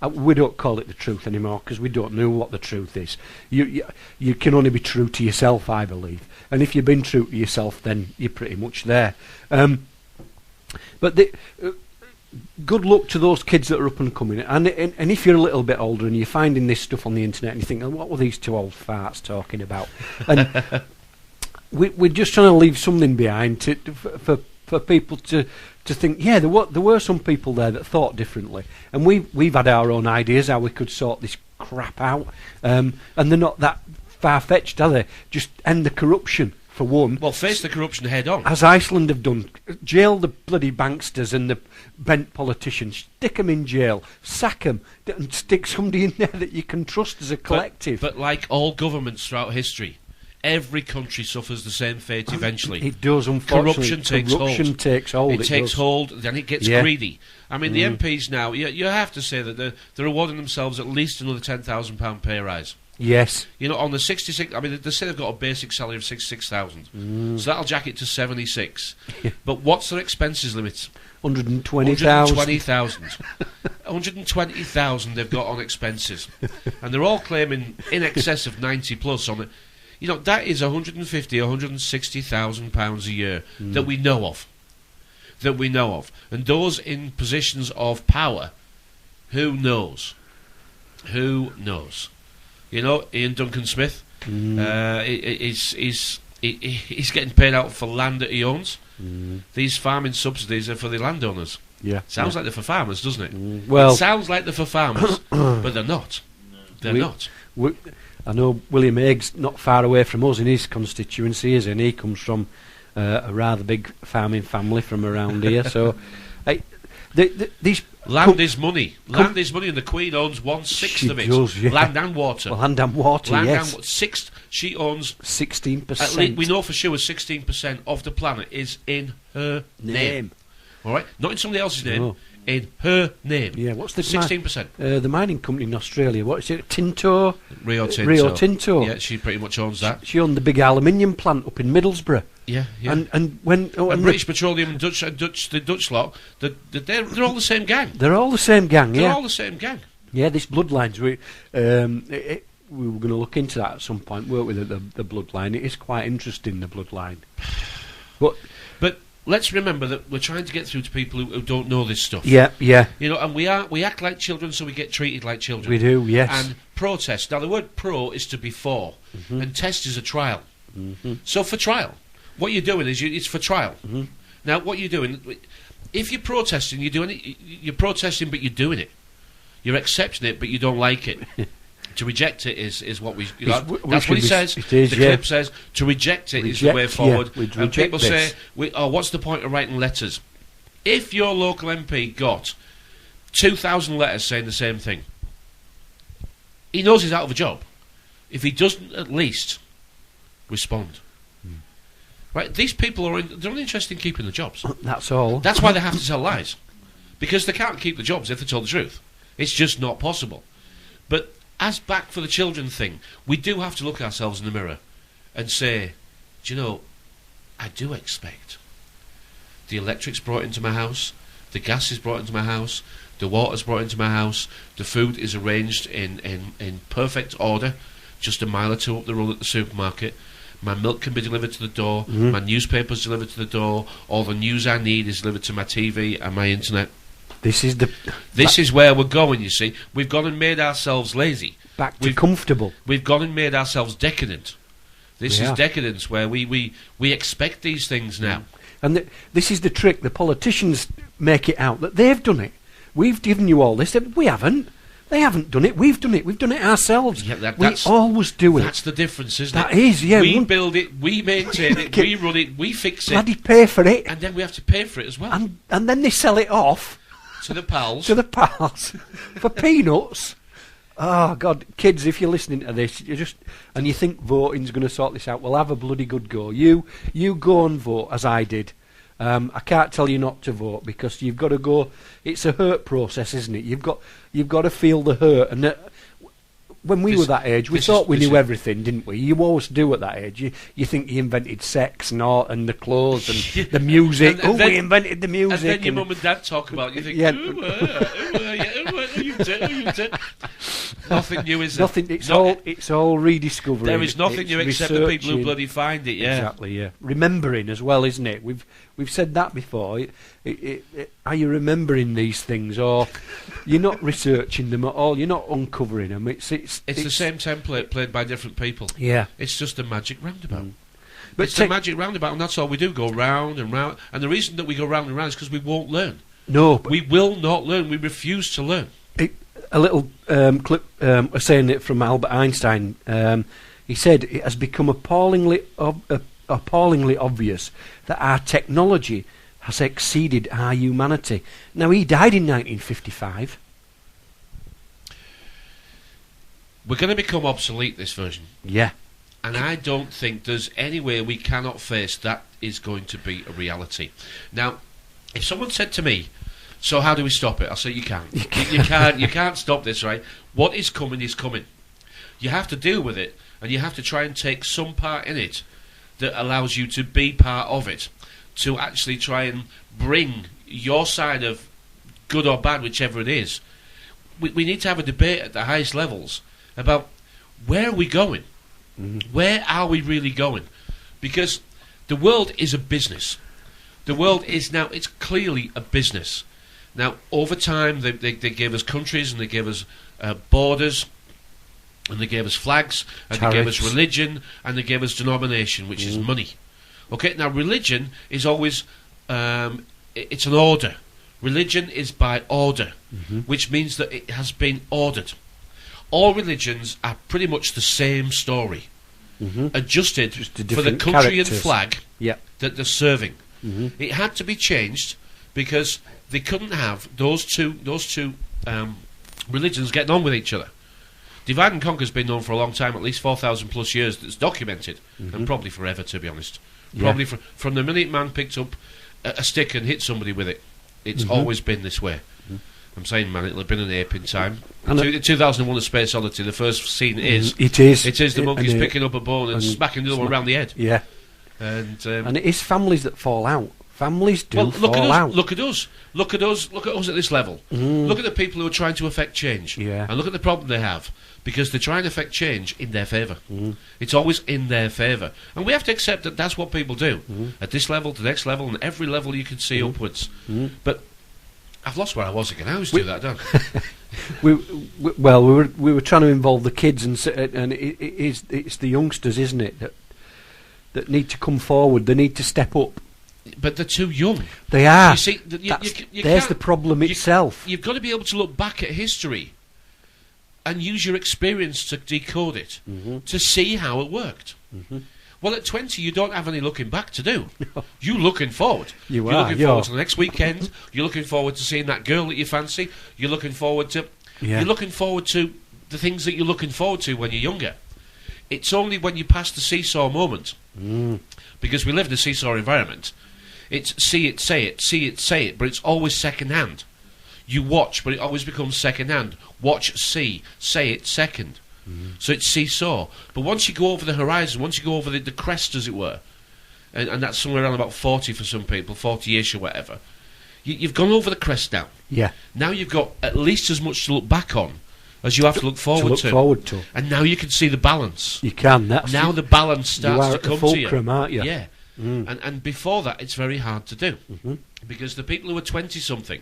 We don't call it the truth anymore because we don't know what the truth is. You can only be true to yourself, I believe. And if you've been true to yourself, then you're pretty much there. But good luck to those kids that are up and coming. And if you're a little bit older and you're finding this stuff on the internet and you think, oh, what were these two old farts talking about? And we're just trying to leave something behind for people to think, yeah, there were some people there that thought differently, and we've had our own ideas how we could sort this crap out, and they're not that far-fetched, are they? Just end the corruption, for one. Well, face the corruption head on. As Iceland have done. Jail the bloody banksters and the bent politicians. Stick them in jail. Sack them. And stick somebody in there that you can trust as a collective. But like all governments throughout history, every country suffers the same fate eventually. It does, unfortunately. Corruption takes hold. It takes hold, then it gets greedy. I mean, the MPs now, you have to say that they're awarding themselves at least another £10,000 pay rise. Yes. You know, on the 66, I mean, they say they've got a basic salary of 66,000. So that'll jack it to 76. Yeah. But what's their expenses limit? 120,000. 120,000 they've got on expenses. And they're all claiming in excess of 90 plus on it. You know, that is 150, 160,000 pounds a year that we know of. And those in positions of power, who knows? You know, Ian Duncan Smith, he's getting paid out for land that he owns. These farming subsidies are for the landowners. Yeah. Sounds like they're for farmers, doesn't it? Well, it sounds like they're for farmers, but they're not. They're not. I know William Hague's not far away from us in his constituency, is he? And he comes from a rather big farming family from around here. So These Land is money. Land is money, and the Queen owns 1/6 of it. Does, yeah. Land and water. Well, land and water, Land yes. and she owns 16%. we know for sure 16% of the planet is in her name. All right, not in somebody else's name. No. In her name. Yeah, what's the 16%? The mining company in Australia. What is it? Tinto. Rio Tinto. Rio Tinto. Yeah, she pretty much owns that. She owned the big aluminium plant up in Middlesbrough. Yeah, yeah. And when and British Petroleum and the Dutch lot, they're all the same gang. They're all the same gang. They're Yeah. all the same gang. Yeah, this bloodlines. We were going to look into that at some point. Weren't we? The bloodline. It is quite interesting. The bloodline. But let's remember that we're trying to get through to people who don't know this stuff. yeah. You know, and we act like children, so we get treated like children. We do. Yes. And protest. Now, the word pro is to be for, and test is a trial. So for trial, what you're doing is it's for trial. Now, what you're doing, if you're protesting, you're protesting, but you're doing it. You're accepting it, but you don't like it. To reject it is what we. That's what he says. It is, the clip says to reject it is the way forward. Yeah, and people this. say, "What's the point of writing letters?" If your local MP got 2,000 letters saying the same thing, he knows he's out of a job. If he doesn't at least respond, right? They're only interested in keeping the jobs. That's all. That's why they have to tell lies, because they can't keep the jobs if they told the truth. It's just not possible. But as back for the children thing, we do have to look at ourselves in the mirror and say, do you know, I do expect the electric's brought into my house, the gas is brought into my house, the water's brought into my house, the food is arranged in perfect order, just a mile or two up the road at the supermarket. My milk can be delivered to the door, my newspaper's delivered to the door, all the news I need is delivered to my TV and my internet. This is where we're going, you see. We've gone and made ourselves lazy. Back to comfortable. We've gone and made ourselves decadent. This is decadence, where we expect these things now. And this is the trick. The politicians make it out that they've done it. We've given you all this. We haven't. They haven't done it. We've done it. We've done it ourselves. Yeah, we always do it. That's the difference, isn't it? That is, yeah. We build it, we maintain it, we run it, we fix it. Bloody pay for it. And then we have to pay for it as well. And then they sell it off. To the pals. To the pals. For peanuts. Oh, God. Kids, if you're listening to this, and you think voting's going to sort this out, well, have a bloody good go. You go and vote, as I did. I can't tell you not to vote, because you've got to go. It's a hurt process, isn't it? You've got to feel the hurt. And when we were that age, we thought we knew everything, didn't we? You always do at that age. You think you invented sex and art and the clothes and the music. We invented the music. And then your mum and dad talk about it. You think, who did? Nothing new, is there? Nothing. It's all rediscovering. There is nothing new except the people who bloody find it. Yeah, exactly. Yeah, remembering as well, isn't it? We've said that before. Are you remembering these things, or you're not researching them at all? You're not uncovering them. It's the same template played by different people. Yeah, it's just a magic roundabout. But it's a magic roundabout, and that's all we do. Go round and round. And the reason that we go round and round is because we won't learn. No, we will not learn. We refuse to learn. A little clip saying it from Albert Einstein. He said it has become appallingly obvious that our technology has exceeded our humanity. Now, he died in 1955. We're going to become obsolete, this version. Yeah. And I don't think there's any way we cannot face that is going to be a reality. Now, if someone said to me, so how do we stop it? I'll say you can't. You can't stop this, right? What is coming is coming. You have to deal with it, and you have to try and take some part in it that allows you to be part of it, to actually try and bring your side of good or bad, whichever it is. We need to have a debate at the highest levels about where are we going? Where are we really going? Because the world is a business. The world is now, it's clearly a business. Now, over time, they gave us countries, and they gave us borders, and they gave us flags, and they gave us religion, and they gave us denomination, which is money. Okay, now religion is always, it's an order. Religion is by order, which means that it has been ordered. All religions are pretty much the same story, adjusted for the country and flag that they're serving. It had to be changed because they couldn't have those two religions getting on with each other. Divide and conquer's been known for a long time, at least 4,000 plus years. That's documented, and probably forever, to be honest. Probably from the minute man picked up a stick and hit somebody with it, it's always been this way. I'm saying, man, it'll have been an ape in time. In 2001: A Space Odyssey, the first scene is it is the monkeys picking up a bone and smacking the other one around the head. Yeah, and it is families that fall out. Families do fall out. Look at us. Look at us at this level. Look at the people who are trying to affect change. Yeah. And look at the problem they have, because they're trying to affect change in their favour. It's always in their favour. And we have to accept that that's what people do. At this level, to the next level, and every level you can see upwards. But I've lost where I was again. I always do that, don't I? we were trying to involve the kids, and it's the youngsters, isn't it, that need to come forward. They need to step up. But they're too young. They are. You see, there's the problem itself. You've got to be able to look back at history and use your experience to decode it, to see how it worked. Well, at 20, you don't have any looking back to do. You're looking forward. You're looking forward to the next weekend. You're looking forward to seeing that girl that you fancy. You're looking forward to the things that you're looking forward to when you're younger. It's only when you pass the seesaw moment, because we live in a seesaw environment. It's see it, say it, see it, say it, but it's always second hand. You watch, but it always becomes second hand. Watch, see, say it, second. So it's seesaw. But once you go over the horizon, once you go over the crest, as it were, and that's somewhere around about 40 for some people, 40-ish or whatever, you've gone over the crest now. Yeah. Now you've got at least as much to look back on as you have to look forward to. And now you can see the balance. You can. Now the balance starts to come to you. Fulcrum, aren't you? Yeah. And before that, it's very hard to do. Because the people who are 20-something,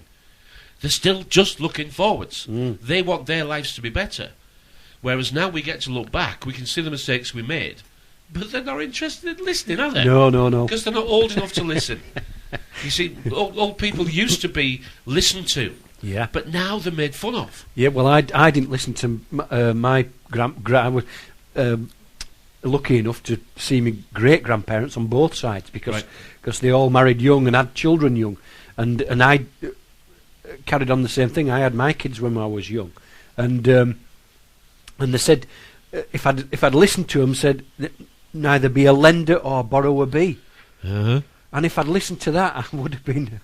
they're still just looking forwards. They want their lives to be better. Whereas now we get to look back, we can see the mistakes we made, but they're not interested in listening, are they? No. Because they're not old enough to listen. You see, old people used to be listened to. Yeah. But now they're made fun of. Yeah, well, I didn't listen to my I was lucky enough to see my great-grandparents on both sides, because they all married young and had children young. And I carried on the same thing. I had my kids when I was young. And they said, if I'd listened to them, said, neither be a lender or borrower be. And if I'd listened to that, I would have been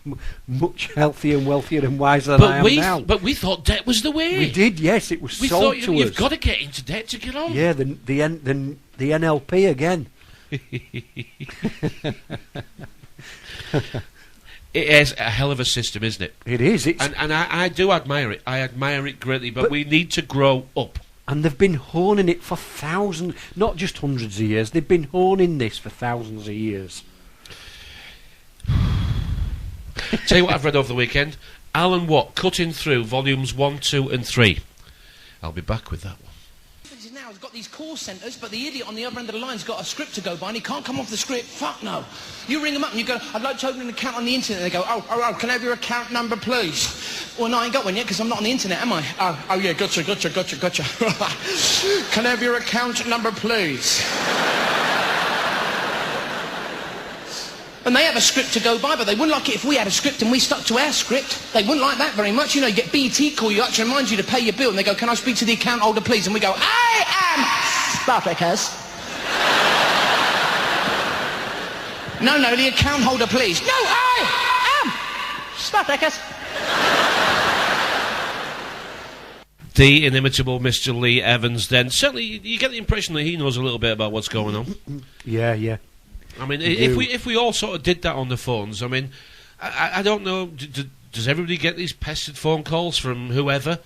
much healthier and wealthier and wiser than I am now. But we thought debt was the way. We did, yes. It was sold to us. We thought you've got to get into debt to get on. Yeah, the NLP again. It is a hell of a system, isn't it? It is. And I do admire it. I admire it greatly, but we need to grow up. And they've been honing it for thousands, not just hundreds of years. They've been honing this for thousands of years. Tell you what I've read over the weekend. Alan Watt, Cutting Through, volumes 1, 2 and 3. I'll be back with that one. Now he's got these call centres, but the idiot on the other end of the line's got a script to go by and he can't come off the script. Fuck no. You ring them up and you go, I'd like to open an account on the internet. And they go, oh, can I have your account number, please? Well, no, I ain't got one yet because I'm not on the internet, am I? Oh, yeah, gotcha. Can I have your account number, please? And they have a script to go by, but they wouldn't like it if we had a script and we stuck to our script. They wouldn't like that very much. You know, you get BT call you up to remind you to pay your bill, and they go, can I speak to the account holder, please? And we go, I am Spartacus. No, the account holder, please. No, I am Spartacus. The inimitable Mr. Lee Evans, then. Certainly, you get the impression that he knows a little bit about what's going on. Yeah. I mean, if we all sort of did that on the phones, I mean, I don't know, does everybody get these pestered phone calls from whoever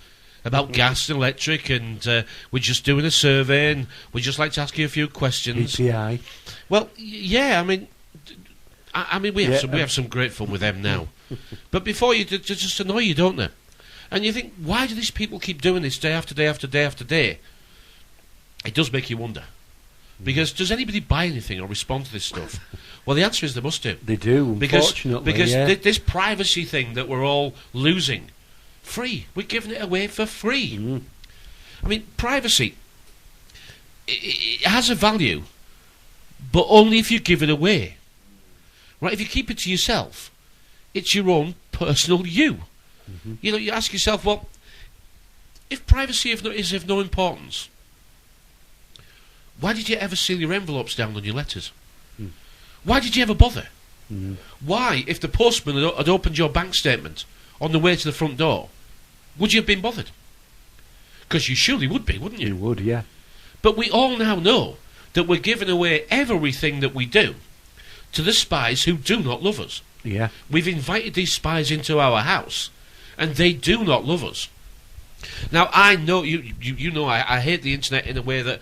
about gas and electric, and we're just doing a survey and we'd just like to ask you a few questions? EPI. Well, yeah, I mean, we have some great fun with them now. But before they just annoy you, don't they? And you think, why do these people keep doing this day after day after day after day? It does make you wonder. Because does anybody buy anything or respond to this stuff? Well, the answer is they must do. They do, unfortunately. Because this privacy thing that we're all losing, free. We're giving it away for free. I mean, privacy, it has a value, but only if you give it away. Right? If you keep it to yourself, it's your own personal you. You know, you ask yourself, well, if privacy is of no importance, why did you ever seal your envelopes down on your letters? Why did you ever bother? Why, if the postman had opened your bank statement on the way to the front door, would you have been bothered? Because you surely would be, wouldn't you? You would, yeah. But we all now know that we're giving away everything that we do to the spies who do not love us. Yeah. We've invited these spies into our house, and they do not love us. Now, I know, you know, I hate the internet in a way that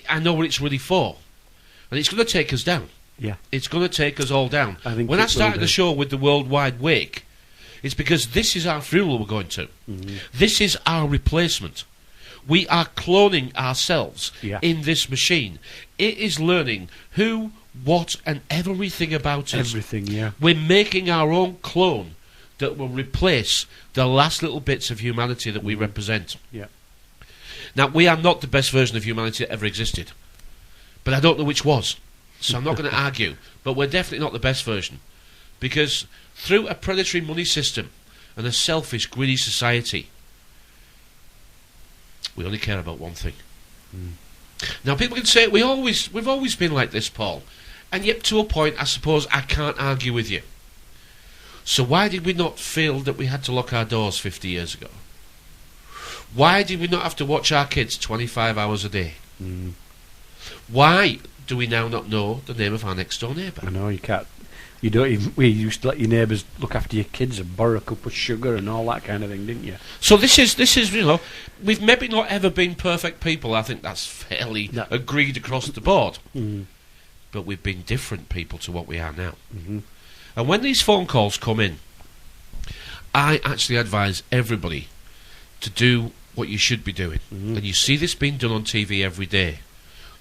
I know what it's really for. And it's going to take us down. Yeah. It's going to take us all down. When I started the show with the Worldwide Wake, it's because this is our funeral we're going to. This is our replacement. We are cloning ourselves in this machine. It is learning who, what, and everything about us. Everything, yeah. We're making our own clone that will replace the last little bits of humanity that we represent. Yeah. Now, we are not the best version of humanity that ever existed. But I don't know which was. So I'm not going to argue. But we're definitely not the best version. Because through a predatory money system and a selfish, greedy society, we only care about one thing. Now, people can say, we've always been like this, Paul. And yet, to a point, I suppose I can't argue with you. So why did we not feel that we had to lock our doors 50 years ago? Why did we not have to watch our kids 25 hours a day? Why do we now not know the name of our next door neighbour? I know, you can't. You don't even. We used to let your neighbours look after your kids and borrow a cup of sugar and all that kind of thing, didn't you? So this is you know, we've maybe not ever been perfect people. I think that's fairly agreed across the board. But we've been different people to what we are now. And when these phone calls come in, I actually advise everybody to do what you should be doing. And you see this being done on TV every day.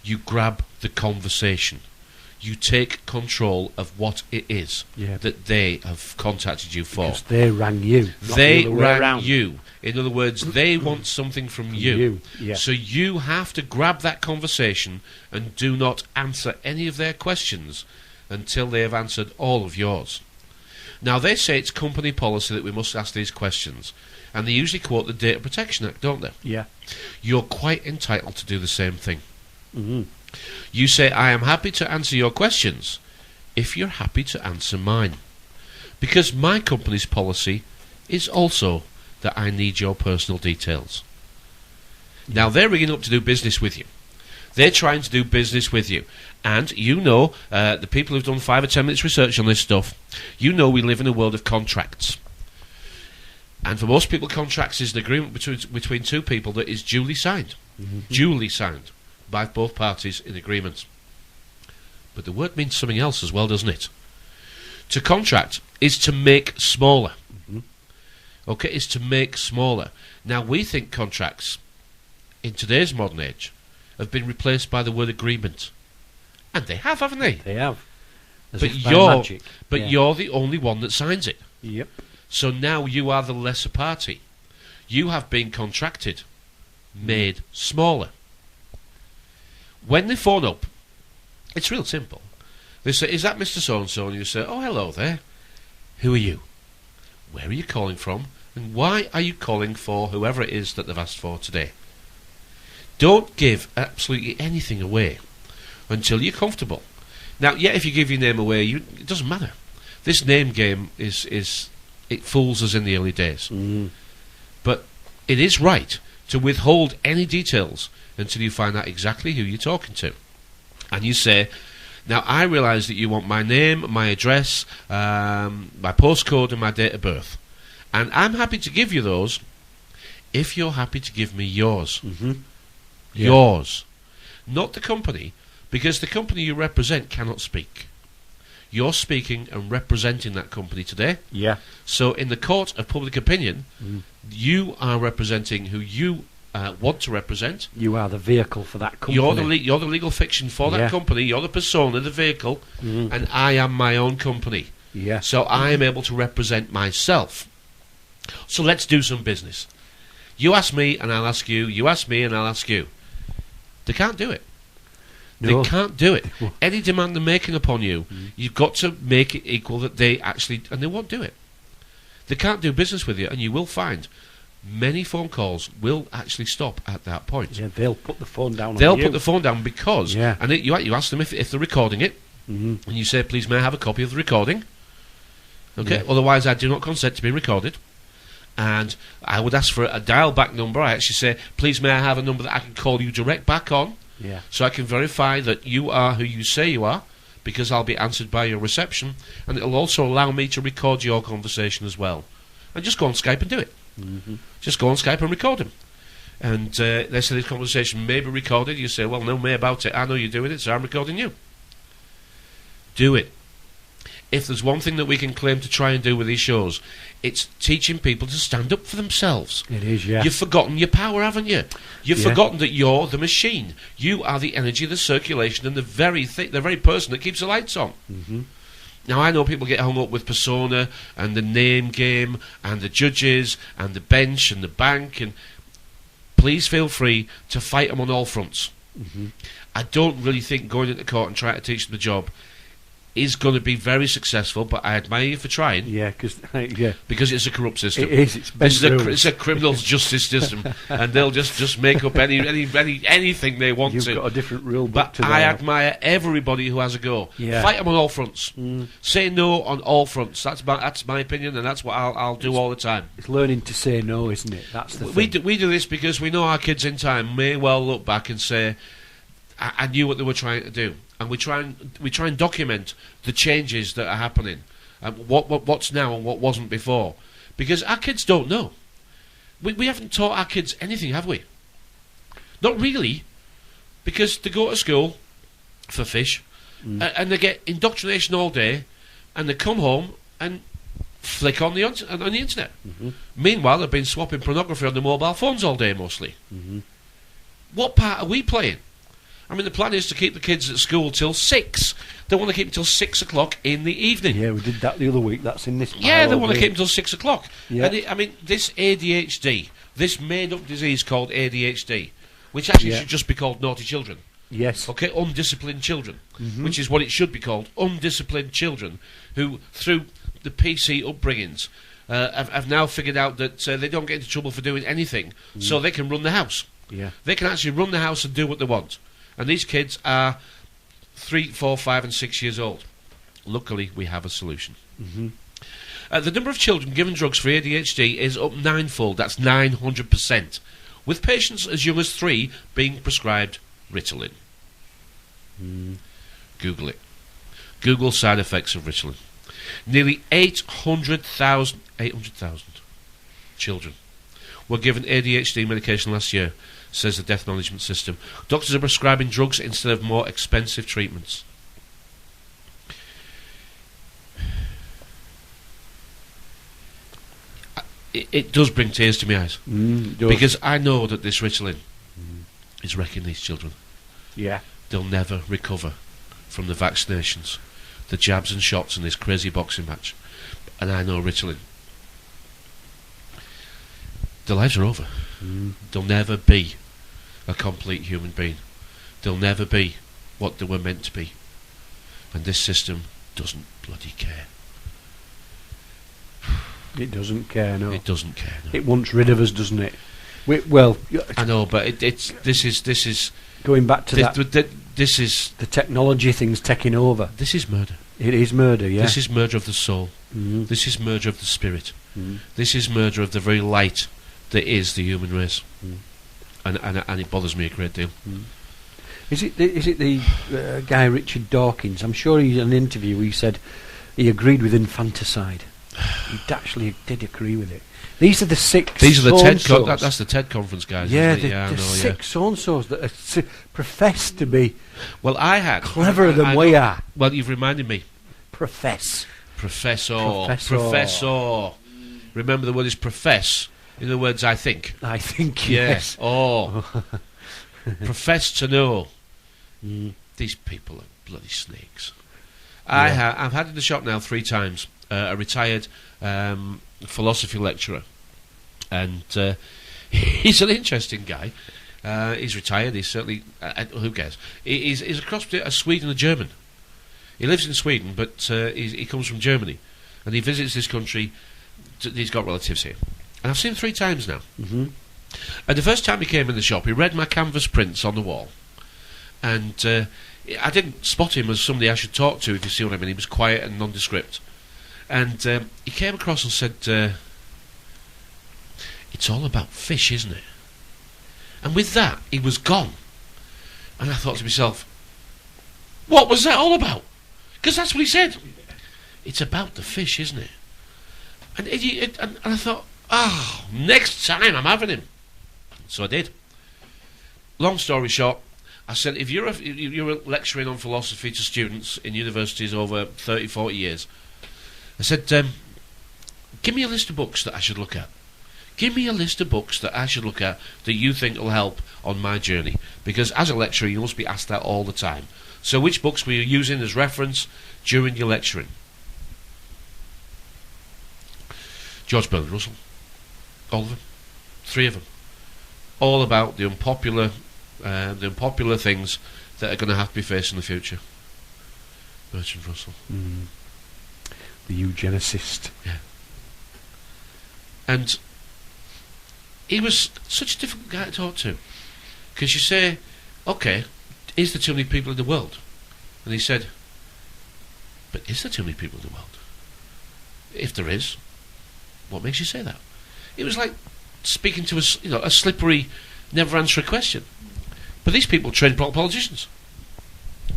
You grab the conversation. You take control of what it is that they have contacted you for. Because they rang you. They rang you. In other words, they want something from you. Yeah. So you have to grab that conversation and do not answer any of their questions until they have answered all of yours. Now, they say it's company policy that we must ask these questions. And they usually quote the Data Protection Act, don't they? Yeah. You're quite entitled to do the same thing. You say, I am happy to answer your questions if you're happy to answer mine. Because my company's policy is also that I need your personal details. Now, they're ringing up to do business with you. They're trying to do business with you. And you know, the people who've done 5 or 10 minutes research on this stuff, you know we live in a world of contracts. And for most people, contracts is an agreement between two people that is duly signed. Duly signed by both parties in agreement. But the word means something else as well, doesn't it? To contract is to make smaller. Okay, is to make smaller. Now, we think contracts, in today's modern age, have been replaced by the word agreement. And they have, haven't they? They have. But you're the only one that signs it. Yep. So now you are the lesser party. You have been contracted, made smaller. When they phone up, it's real simple. They say, is that Mr. So-and-so? And you say, oh, hello there. Who are you? Where are you calling from? And why are you calling for whoever it is that they've asked for today? Don't give absolutely anything away until you're comfortable. Now, if you give your name away, it doesn't matter. This name game it fools us in the early days. But it is right to withhold any details until you find out exactly who you're talking to. And you say, now I realise that you want my name, my address, my postcode and my date of birth. And I'm happy to give you those if you're happy to give me yours. Yours. Not the company, because the company you represent cannot speak. You're speaking and representing that company today. Yeah. So in the court of public opinion, you are representing who you want to represent. You are the vehicle for that company. You're the legal fiction for that company. You're the persona, the vehicle, and I am my own company. Yeah. So I am able to represent myself. So let's do some business. You ask me and I'll ask you. You ask me and I'll ask you. They can't do it. No. They can't do it. Any demand they're making upon you, you've got to make it equal that they actually... And they won't do it. they can't do business with you, and you will find many phone calls will actually stop at that point. Yeah, they'll put the phone down. They'll on you. put the phone down because, Yeah. and you ask them if they're recording it, and you say, please may I have a copy of the recording? Okay, Yeah. otherwise I do not consent to be recorded. And I would ask for a dial back number. I actually say, please may I have a number that I can call you direct back on, Yeah. so I can verify that you are who you say you are, because I'll be answered by your reception, and it'll also allow me to record your conversation as well. And just go on Skype and do it. Just go on Skype and record them. And they say this conversation may be recorded. You say, well, no me about it. I know you're doing it, so I'm recording you. Do it. If there's one thing that we can claim to try and do with these shows, it's teaching people to stand up for themselves. It is, yeah. You've forgotten your power, haven't you? You've Yeah. forgotten that you're the machine. You are the energy, the circulation, and the very person that keeps the lights on. Now, I know people get hung up with persona and the name game and the judges and the bench and the bank, and please feel free to fight them on all fronts. I don't really think going into court and trying to teach them the job is going to be very successful, but I admire you for trying. Yeah, Because it's a corrupt system. it is. It's bent rules. It's a criminal justice system, and they'll just make up anything they want You've to. got a different rule book But to I that. admire everybody who has a go. Yeah. Fight them on all fronts. Say no on all fronts. That's my opinion, and that's what I'll do all the time. It's learning to say no, isn't it? That's the We thing. do this because we know our kids in time may well look back and say, I knew what they were trying to do. And we try and document the changes that are happening, what's now and what wasn't before, because our kids don't know. We haven't taught our kids anything, have we? Not really, because they go to school for fish, and they get indoctrination all day, and they come home and flick on the internet. Meanwhile, they've been swapping pornography on the mobile phones all day mostly. What part are we playing? I mean, the plan is to keep the kids at school till 6. They want to keep them till 6 o'clock in the evening. Yeah, we did that the other week. That's in this. Yeah, they pile want to over keep them till 6 o'clock. Yeah. And I mean, this ADHD, this made-up disease called ADHD, which actually Yeah. should just be called naughty children. Yes. Okay, undisciplined children, which is what it should be called. Undisciplined children who, through the PC upbringings, have now figured out that they don't get into trouble for doing anything, so they can run the house. Yeah. They can actually run the house and do what they want. And these kids are 3, 4, 5 and 6 years old. Luckily, we have a solution. The number of children given drugs for ADHD is up 9-fold. That's 900%. With patients as young as 3 being prescribed Ritalin. Google it. Google side effects of Ritalin. Nearly 800,000 children were given ADHD medication last year, says the Death Management System. Doctors are prescribing drugs instead of more expensive treatments. It does bring tears to my eyes, It does. because I know that this Ritalin is wrecking these children. Yeah. They'll never recover from the vaccinations, the jabs and shots in this crazy boxing match. And I know Ritalin. Their lives are over. They'll never be a complete human being. They'll never be what they were meant to be. And this system doesn't bloody care. It doesn't care, no. It doesn't care. No. It wants rid of us, doesn't it? Well, I know, but this is going back to that, this is the technology thing's taking over. murder. It is murder, yeah. This is murder of the soul. This is murder of the spirit. This is murder of the very light that is the human race. And it bothers me a great deal. Is it the guy Richard Dawkins? I'm sure in an interview he said he agreed with infanticide. He actually did agree with it. These are the six. These are the TED. so-and-sos. That's the TED conference, guys. Yeah, isn't it? the I know, six so-and-sos that are profess to be Well, I had cleverer than I we know- are. Well, you've reminded me. Profess. Professor. Professor. Remember, the word is profess. In the words, I think. I think Yes. yes. Oh. Profess to know. These people are bloody snakes. I've had in the shop now 3 times a retired philosophy lecturer, and he's an interesting guy. He's retired. He's certainly who cares? He's a cross between a Swede and a German. He lives in Sweden, but he comes from Germany, and he visits this country he's got relatives here. And I've seen him 3 times now. Mm-hmm. And the first time he came in the shop, he read my canvas prints on the wall. And I didn't spot him as somebody I should talk to, if you see what I mean. He was quiet and nondescript. And he came across and said, it's all about fish, isn't it? And with that, he was gone. And I thought to myself, what was that all about? Because that's what he said. It's about the fish, isn't it? And I thought, next time I'm having him. So I did. Long story short, I said, if you're lecturing on philosophy to students in universities over 30, 40 years, I said, give me a list of books that I should look at. Give me a list of books that I should look at that you think will help on my journey. Because as a lecturer, you must be asked that all the time. So which books were you using as reference during your lecturing? George Bernard Russell. All of them. 3 of them. All about the unpopular things that are going to have to be faced in the future. Bertrand Russell. The eugenicist. Yeah. And he was such a difficult guy to talk to. Because you say, okay, is there too many people in the world? And he said, but is there too many people in the world? If there is, what makes you say that? It was like speaking to a slippery, never answer a question. But these people trained politicians.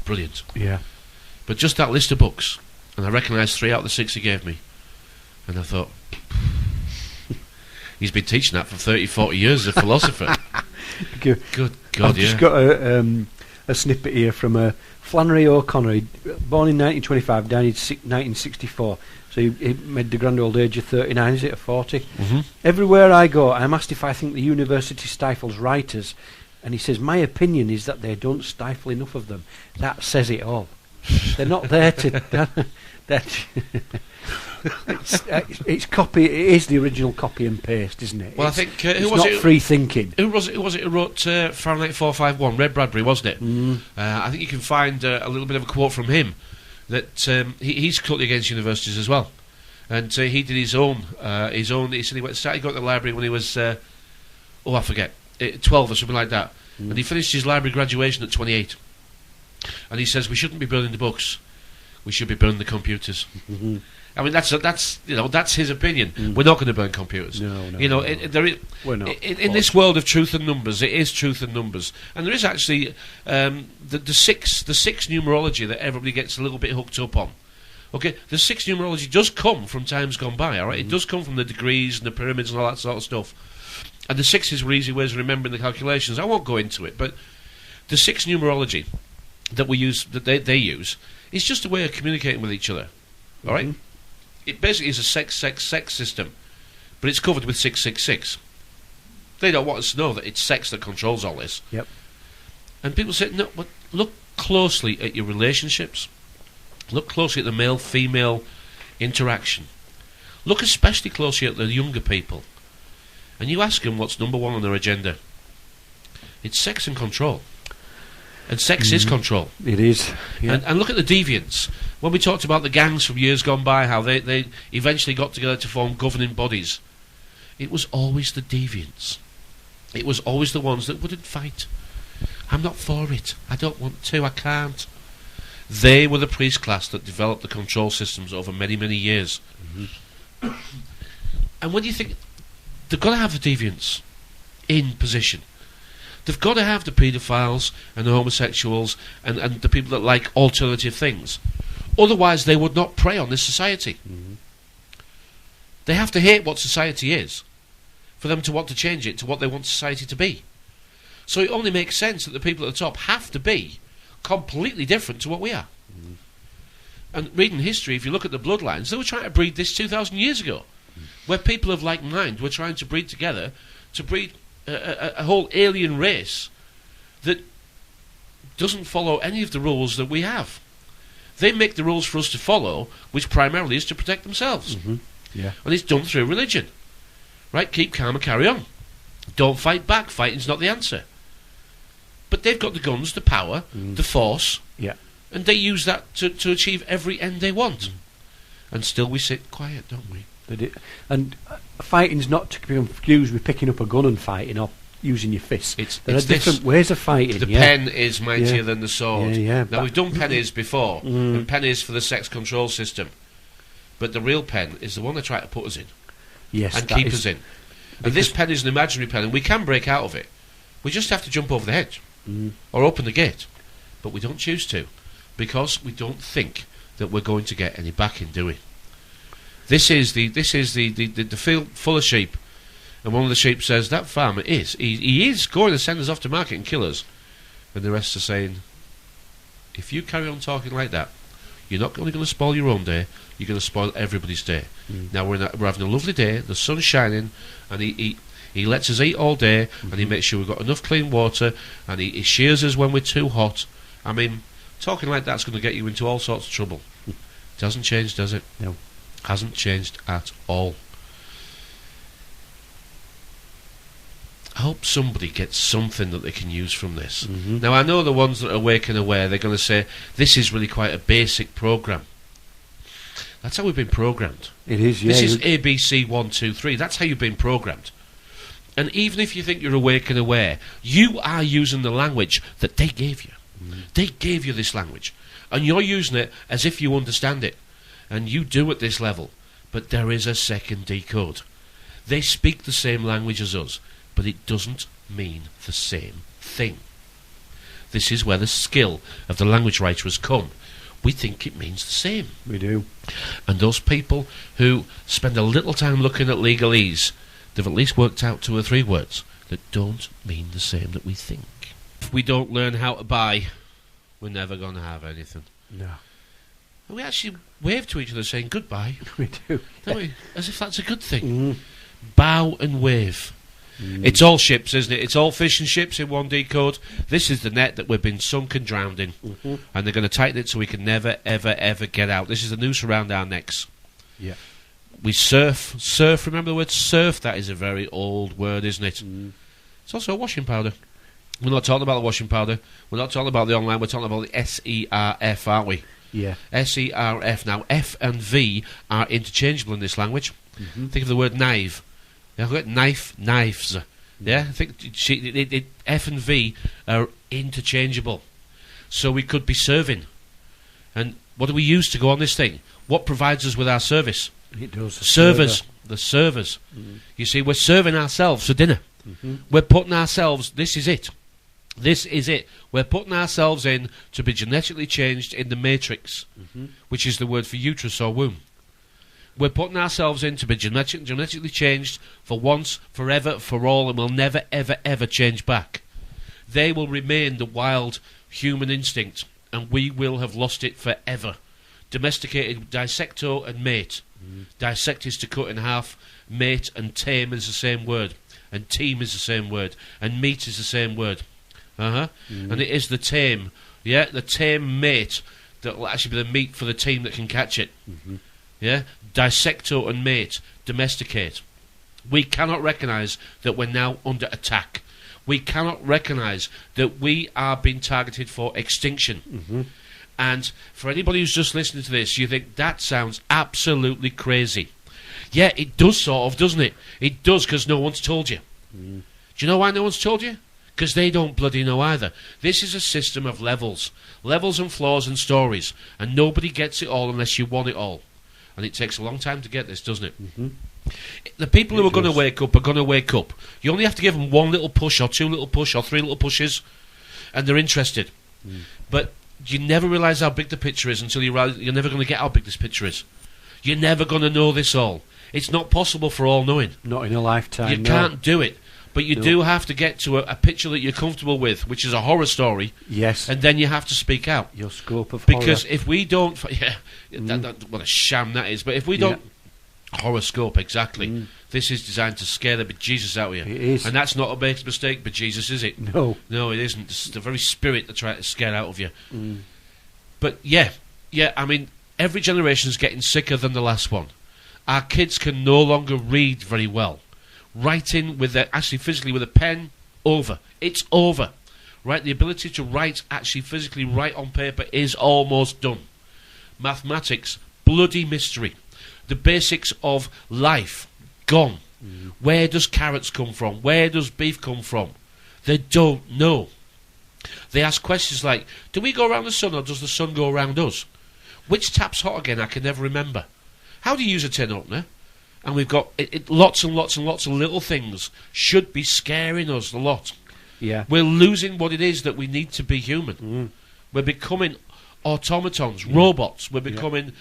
Brilliant. Yeah. But just that list of books, and I recognised 3 out of the 6 he gave me, and I thought, he's been teaching that for 30, 40 years as a philosopher. Good God, I've just got a snippet here from Flannery O'Connor, born in 1925, died in 1964. So he made the grand old age of 39, is it, or 40? Mm-hmm. Everywhere I go, I'm asked if I think the university stifles writers. And he says, my opinion is that they don't stifle enough of them. That says it all. They're not there to... it's copy. It is the original copy and paste, isn't it? Well, it's, I think it's not free thinking. Who was it who wrote Fahrenheit 451? Red Bradbury, wasn't it? I think you can find a little bit of a quote from him that he's cut against universities as well, and he did his own. He said he started going to the library when he was I forget 12 or something like that, and he finished his library graduation at 28. And he says we shouldn't be burning the books, we should be burning the computers. I mean that's his opinion. We're not going to burn computers. No, we're not. In this world of truth and numbers, it is truth and numbers, and there is actually the six numerology that everybody gets a little bit hooked up on. Okay, the 6 numerology does come from times gone by. All right, it does come from the degrees and the pyramids and all that sort of stuff. And the 6s were easy ways of remembering the calculations. I won't go into it, but the 6 numerology that we use, that they use, is just a way of communicating with each other. All right. It basically is a sex system, but it's covered with 666. They don't want us to know that it's sex that controls all this. Yep. And people say, no, but look closely at your relationships. Look closely at the male-female interaction. Look especially closely at the younger people. And you ask them what's number 1 on their agenda. It's sex and control. And sex is control. It is. Yeah. And look at the deviants. When we talked about the gangs from years gone by, how they eventually got together to form governing bodies, it was always the deviants. It was always the ones that wouldn't fight. I'm not for it. I don't want to. I can't. They were the priest class that developed the control systems over many, many years. And when you think, they've got to have the deviants in position. They've got to have the paedophiles and the homosexuals and the people that like alternative things. Otherwise, they would not prey on this society. They have to hate what society is for them to want to change it to what they want society to be. So it only makes sense that the people at the top have to be completely different to what we are. And reading history, if you look at the bloodlines, they were trying to breed this 2,000 years ago, where people of like mind were trying to breed together to breed a whole alien race that doesn't follow any of the rules that we have. They make the rules for us to follow, which primarily is to protect themselves. Yeah. And it's done through religion. Right? Keep calm and carry on. Don't fight back. Fighting's not the answer. But they've got the guns, the power, the force, and they use that to achieve every end they want. And still we sit quiet, don't we? And fighting's not to be confused with picking up a gun and fighting or using your fists. There are different ways of fighting. The pen is mightier than the sword. Now, we've done pennies before, and pennies for the sex control system. But the real pen is the one they try to put us in and keep us in. And this pen is an imaginary pen, and we can break out of it. We just have to jump over the hedge or open the gate. But we don't choose to, because we don't think that we're going to get any backing, do we? This is the field full of sheep, and one of the sheep says, that farmer he is going to send us off to market and kill us. And the rest are saying, if you carry on talking like that, you're not only going to spoil your own day, you're going to spoil everybody's day. Now we're having a lovely day, the sun's shining, and he lets us eat all day, and he makes sure we've got enough clean water, and he shears us when we're too hot. I mean, talking like that's going to get you into all sorts of trouble. Doesn't change, does it? No. Hasn't changed at all. I hope somebody gets something that they can use from this. Now, I know the ones that are awake and aware, they're going to say, this is really quite a basic programme. That's how we've been programmed. It is, yeah. This is ABC 1, 2, 3. That's how you've been programmed. And even if you think you're awake and aware, you are using the language that they gave you. They gave you this language. And you're using it as if you understand it. And you do at this level. But there is a second decode. They speak the same language as us, but it doesn't mean the same thing. This is where the skill of the language writer has come. We think it means the same. We do. And those people who spend a little time looking at legalese, they've at least worked out 2 or 3 words that don't mean the same that we think. If we don't learn how to buy, we're never going to have anything. No. And we actually wave to each other saying goodbye. We do. Don't we? As if that's a good thing. Bow and wave. It's all ships, isn't it? It's all fish and ships in 1D code. This is the net that we've been sunk and drowned in. And they're going to tighten it so we can never, ever, ever get out. This is the noose around our necks. Yeah. We surf. Surf, remember the word surf? That is a very old word, isn't it? It's also a washing powder. We're not talking about the washing powder. We're not talking about the online. We're talking about the SERF, aren't we? Yeah. SERF. Now, F and V are interchangeable in this language. Think of the word knife. Yeah, I've got knives. Yeah, I think F and V are interchangeable. So we could be serving. And what do we use to go on this thing? What provides us with our service? It does. Servers. The servers. You see, we're serving ourselves for dinner. We're putting ourselves, this is it. This is it. We're putting ourselves in to be genetically changed in the matrix, which is the word for uterus or womb. We're putting ourselves in to be genetically changed for once, forever, for all, and we'll never, ever, ever change back. They will remain the wild human instinct, and we will have lost it forever. Domesticated, dissecto and mate. Dissect is to cut in half. Mate and tame is the same word. And team is the same word. And meat is the same word. And it is the tame. Yeah, the tame mate that will actually be the meat for the team that can catch it. Yeah, dissecto and mate, domesticate. We cannot recognise that we're now under attack. We cannot recognise that we are being targeted for extinction. And for anybody who's just listening to this, you think that sounds absolutely crazy. Yeah, it does sort of, doesn't it? It does, because no one's told you. Do you know why no one's told you? Because they don't bloody know either. This is a system of levels. Levels and flaws and stories. And nobody gets it all unless you want it all. And it takes a long time to get this, doesn't it? The people who are going to wake up are going to wake up. You only have to give them 1 little push or 2 little push or 3 little pushes, and they're interested. But you never realise how big the picture is until you realise you're never going to get how big this picture is. You're never going to know this all. It's not possible for all knowing. Not in a lifetime. You can't do it. But you do have to get to a picture that you're comfortable with, which is a horror story. Yes. And then you have to speak out. Your scope of because horror. If we don't... what a sham that is. But if we don't... Horoscope, exactly. This is designed to scare the bejesus out of you. It is. And that's not a big mistake, bejesus, is it? No. No, it isn't. It's the very spirit that tries to scare out of you. But yeah, I mean, every generation's getting sicker than the last one. Our kids can no longer read very well. Writing with actually physically with a pen, over. It's over. Right? The ability to write, actually physically write on paper is almost done. Mathematics, bloody mystery. The basics of life, gone. Where does carrots come from? Where does beef come from? They don't know. They ask questions like, do we go around the sun or does the sun go around us? Which tap's hot again? I can never remember. How do you use a tin opener? And we've got lots and lots and lots of little things should be scaring us a lot. Yeah. We're losing what it is that we need to be human. We're becoming automatons, robots. We're becoming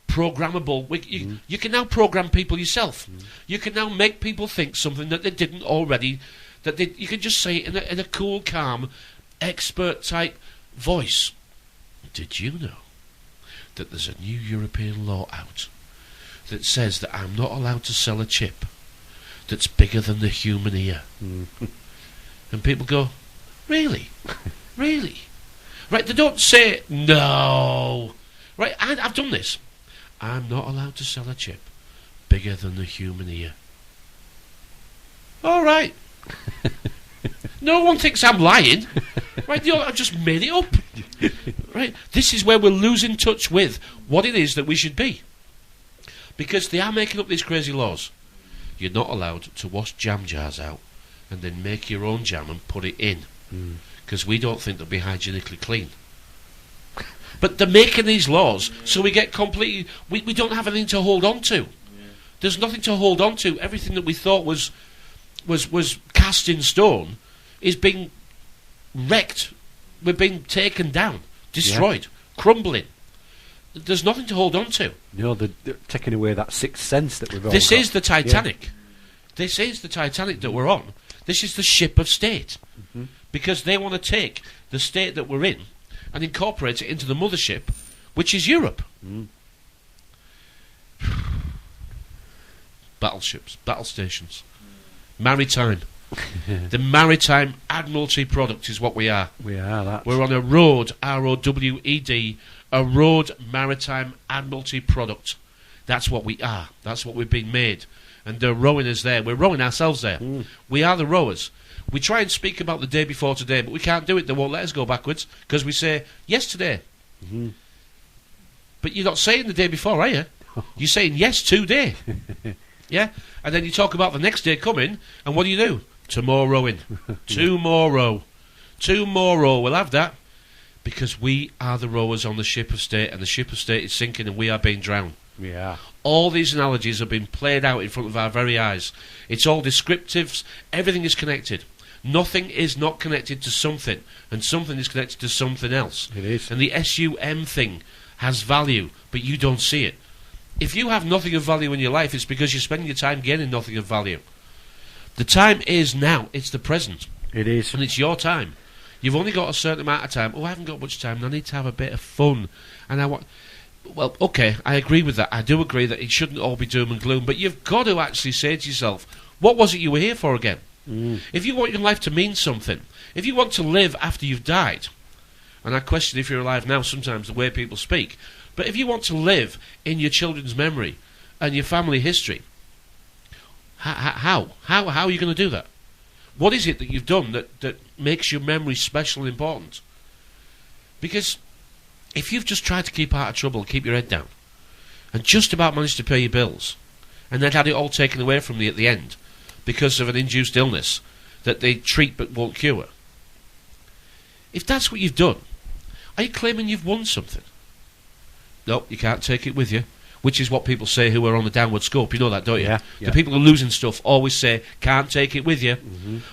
programmable. You can now program people yourself. You can now make people think something that they didn't already. You can just say it in a cool, calm, expert-type voice. Did you know that there's a new European law out that says that I'm not allowed to sell a chip that's bigger than the human ear? And people go, really? Really? Right, they don't say, no. Right, I've done this. I'm not allowed to sell a chip bigger than the human ear. All right. No one thinks I'm lying. Right, I've just made it up. Right, this is where we're losing touch with what it is that we should be. Because they are making up these crazy laws. You're not allowed to wash jam jars out and then make your own jam and put it in. Because we don't think they'll be hygienically clean. But they're making these laws so we get completely... We don't have anything to hold on to. There's nothing to hold on to. Everything that we thought was cast in stone is being wrecked. We're being taken down, destroyed, crumbling. There's nothing to hold on to. No, they're taking away that sixth sense that we've all This got. is the Titanic. Yeah. This is the Titanic that we're on. This is the ship of state. Because they want to take the state that we're in and incorporate it into the mothership, which is Europe. Battleships, battle stations, maritime. The maritime admiralty product is what we are. We are that. We're on a road, R-O-W-E-D, a road maritime admiralty product. That's what we are. That's what we've been made. And they're rowing us there. We're rowing ourselves there. We are the rowers. We try and speak about the day before today, but we can't do it. They won't let us go backwards because we say yesterday. But you're not saying the day before, are you? You're saying yes today. Yeah? And then you talk about the next day coming, and what do? Tomorrowing. Tomorrow. Tomorrow. We'll have that. Because we are the rowers on the ship of state, and the ship of state is sinking, and we are being drowned. Yeah. All these analogies have been played out in front of our very eyes. It's all descriptives. Everything is connected. Nothing is not connected to something, and something is connected to something else. It is. And the SUM thing has value, but you don't see it. If you have nothing of value in your life, it's because you're spending your time gaining nothing of value. The time is now. It's the present. It is. And it's your time. You've only got a certain amount of time. Oh, I haven't got much time, and I need to have a bit of fun. And I want... Well, okay, I agree with that. I do agree that it shouldn't all be doom and gloom, but you've got to actually say to yourself, what was it you were here for again? If you want your life to mean something, if you want to live after you've died, and I question if you're alive now sometimes the way people speak, but if you want to live in your children's memory and your family history, how are you going to do that? What is it that you've done that makes your memory special and important? Because if you've just tried to keep out of trouble, keep your head down, and just about managed to pay your bills, and then had it all taken away from you at the end because of an induced illness that they treat but won't cure, if that's what you've done, are you claiming you've won something? No, you can't take it with you. Which is what people say who are on the downward scope. You know that, don't you? Yeah. The people who are losing stuff always say, can't take it with you.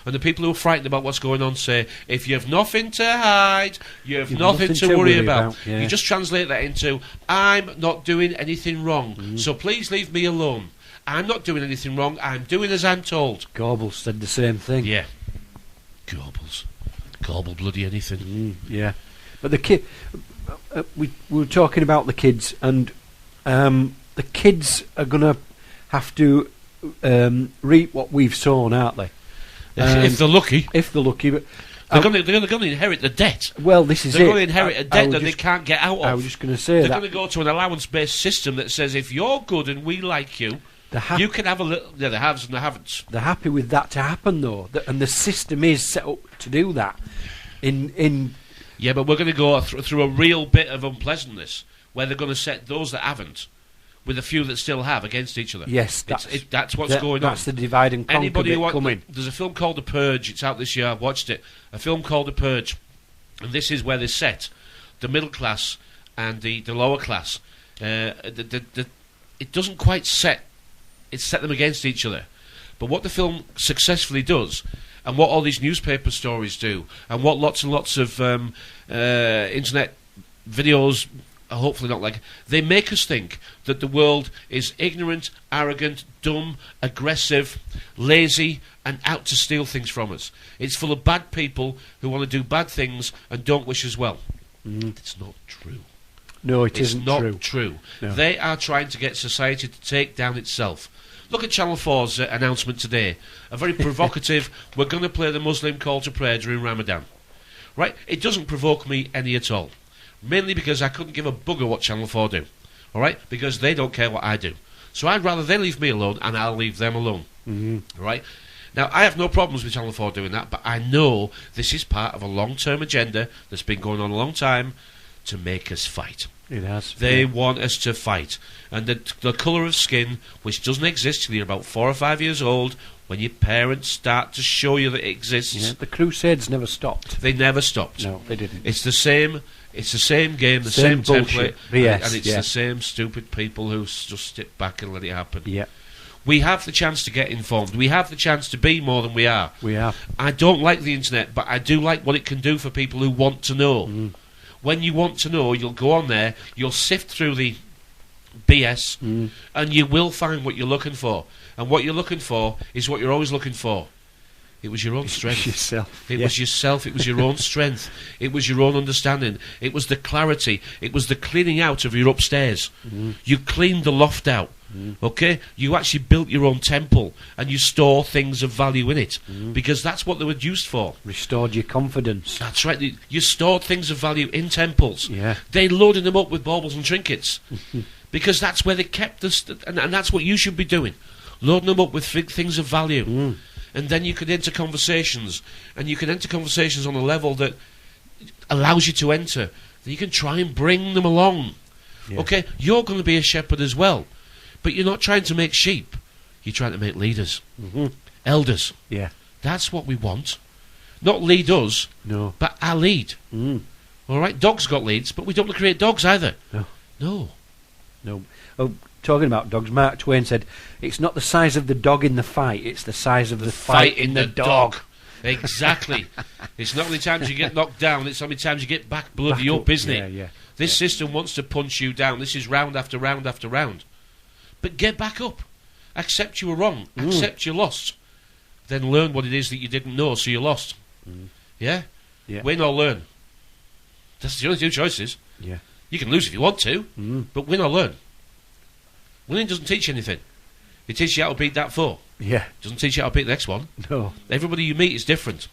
And the people who are frightened about what's going on say, if you've nothing to hide, you've nothing to worry about. Yeah. You just translate that into, I'm not doing anything wrong, so please leave me alone. I'm not doing anything wrong, I'm doing as I'm told. Goebbels said the same thing. Yeah. Goebbels. Gobble bloody anything. Yeah. But the kid... we were talking about the kids, and... the kids are going to have to reap what we've sown, aren't they? If they're lucky. If they're lucky. But they're going to inherit the debt. Well, this is they're it. going to inherit a debt that they can't get out of. I was just going to say they're that. They're going to go to an allowance-based system that says, if you're good and we like you, you can have a little... Yeah, the haves and the haven'ts. They're happy with that to happen, though. And the system is set up to do that. Yeah, but we're going to go through a real bit of unpleasantness where they're going to set those that haven't with a few that still have against each other. Yes, that's what's going on. That's the divide and conquer Anybody bit coming. There's a film called The Purge. It's out this year. I've watched it. A film called The Purge, and this is where they set the middle class and the lower class. It doesn't quite set them against each other. But what the film successfully does, and what all these newspaper stories do, and what lots and lots of internet videos are hopefully not like, they make us think that the world is ignorant, arrogant, dumb, aggressive, lazy, and out to steal things from us. It's full of bad people who want to do bad things and don't wish us well. It's not true. No, it's not true. No. They are trying to get society to take down itself. Look at Channel 4's announcement today. A very provocative, we're going to play the Muslim call to prayer during Ramadan. Right? It doesn't provoke me any at all. Mainly because I couldn't give a bugger what Channel 4 do. All right? Because they don't care what I do. So I'd rather they leave me alone and I'll leave them alone. All right? Now, I have no problems with Channel 4 doing that, but I know this is part of a long-term agenda that's been going on a long time to make us fight. It has. They want us to fight. And the colour of skin, which doesn't exist till you're about 4 or 5 years old, when your parents start to show you that it exists. Yeah, the Crusades never stopped. They never stopped. No, they didn't. It's the same game, the same template, BS, and it's the same stupid people who just sit back and let it happen. Yeah. We have the chance to get informed. We have the chance to be more than we are. We have. I don't like the internet, but I do like what it can do for people who want to know. When you want to know, you'll go on there, you'll sift through the BS, and you will find what you're looking for. And what you're looking for is what you're always looking for. It was your own strength. Yourself. It was yourself. It was your own strength. It was your own understanding. It was the clarity. It was the cleaning out of your upstairs. You cleaned the loft out. Okay? You actually built your own temple and you store things of value in it because that's what they were used for. Restored your confidence. That's right. You stored things of value in temples. Yeah. They loaded them up with baubles and trinkets because that's where they kept us, and that's what you should be doing. Loading them up with things of value. And then you can enter conversations, and you can enter conversations on a level that allows you to enter. Then you can try and bring them along. Yeah. Okay, you're going to be a shepherd as well, but you're not trying to make sheep. You're trying to make leaders, elders. Yeah, that's what we want. Not lead us, no, but I lead. All right, dogs got leads, but we don't want to create dogs either. No. Oh, talking about dogs, Mark Twain said, "It's not the size of the dog in the fight; it's the size of the fight in the dog." Exactly. It's not how many times you get knocked down; it's how many times you get back bloody up, isn't it? Yeah. This system wants to punch you down. This is round after round after round. But get back up. Accept you were wrong. Accept you lost. Then learn what it is that you didn't know, so you lost. Yeah? Win or learn. That's the only two choices. Yeah. You can lose if you want to, but win or learn. Winning doesn't teach you anything. It teaches you how to beat that foe. Yeah. It doesn't teach you how to beat the next one. No. Everybody you meet is different.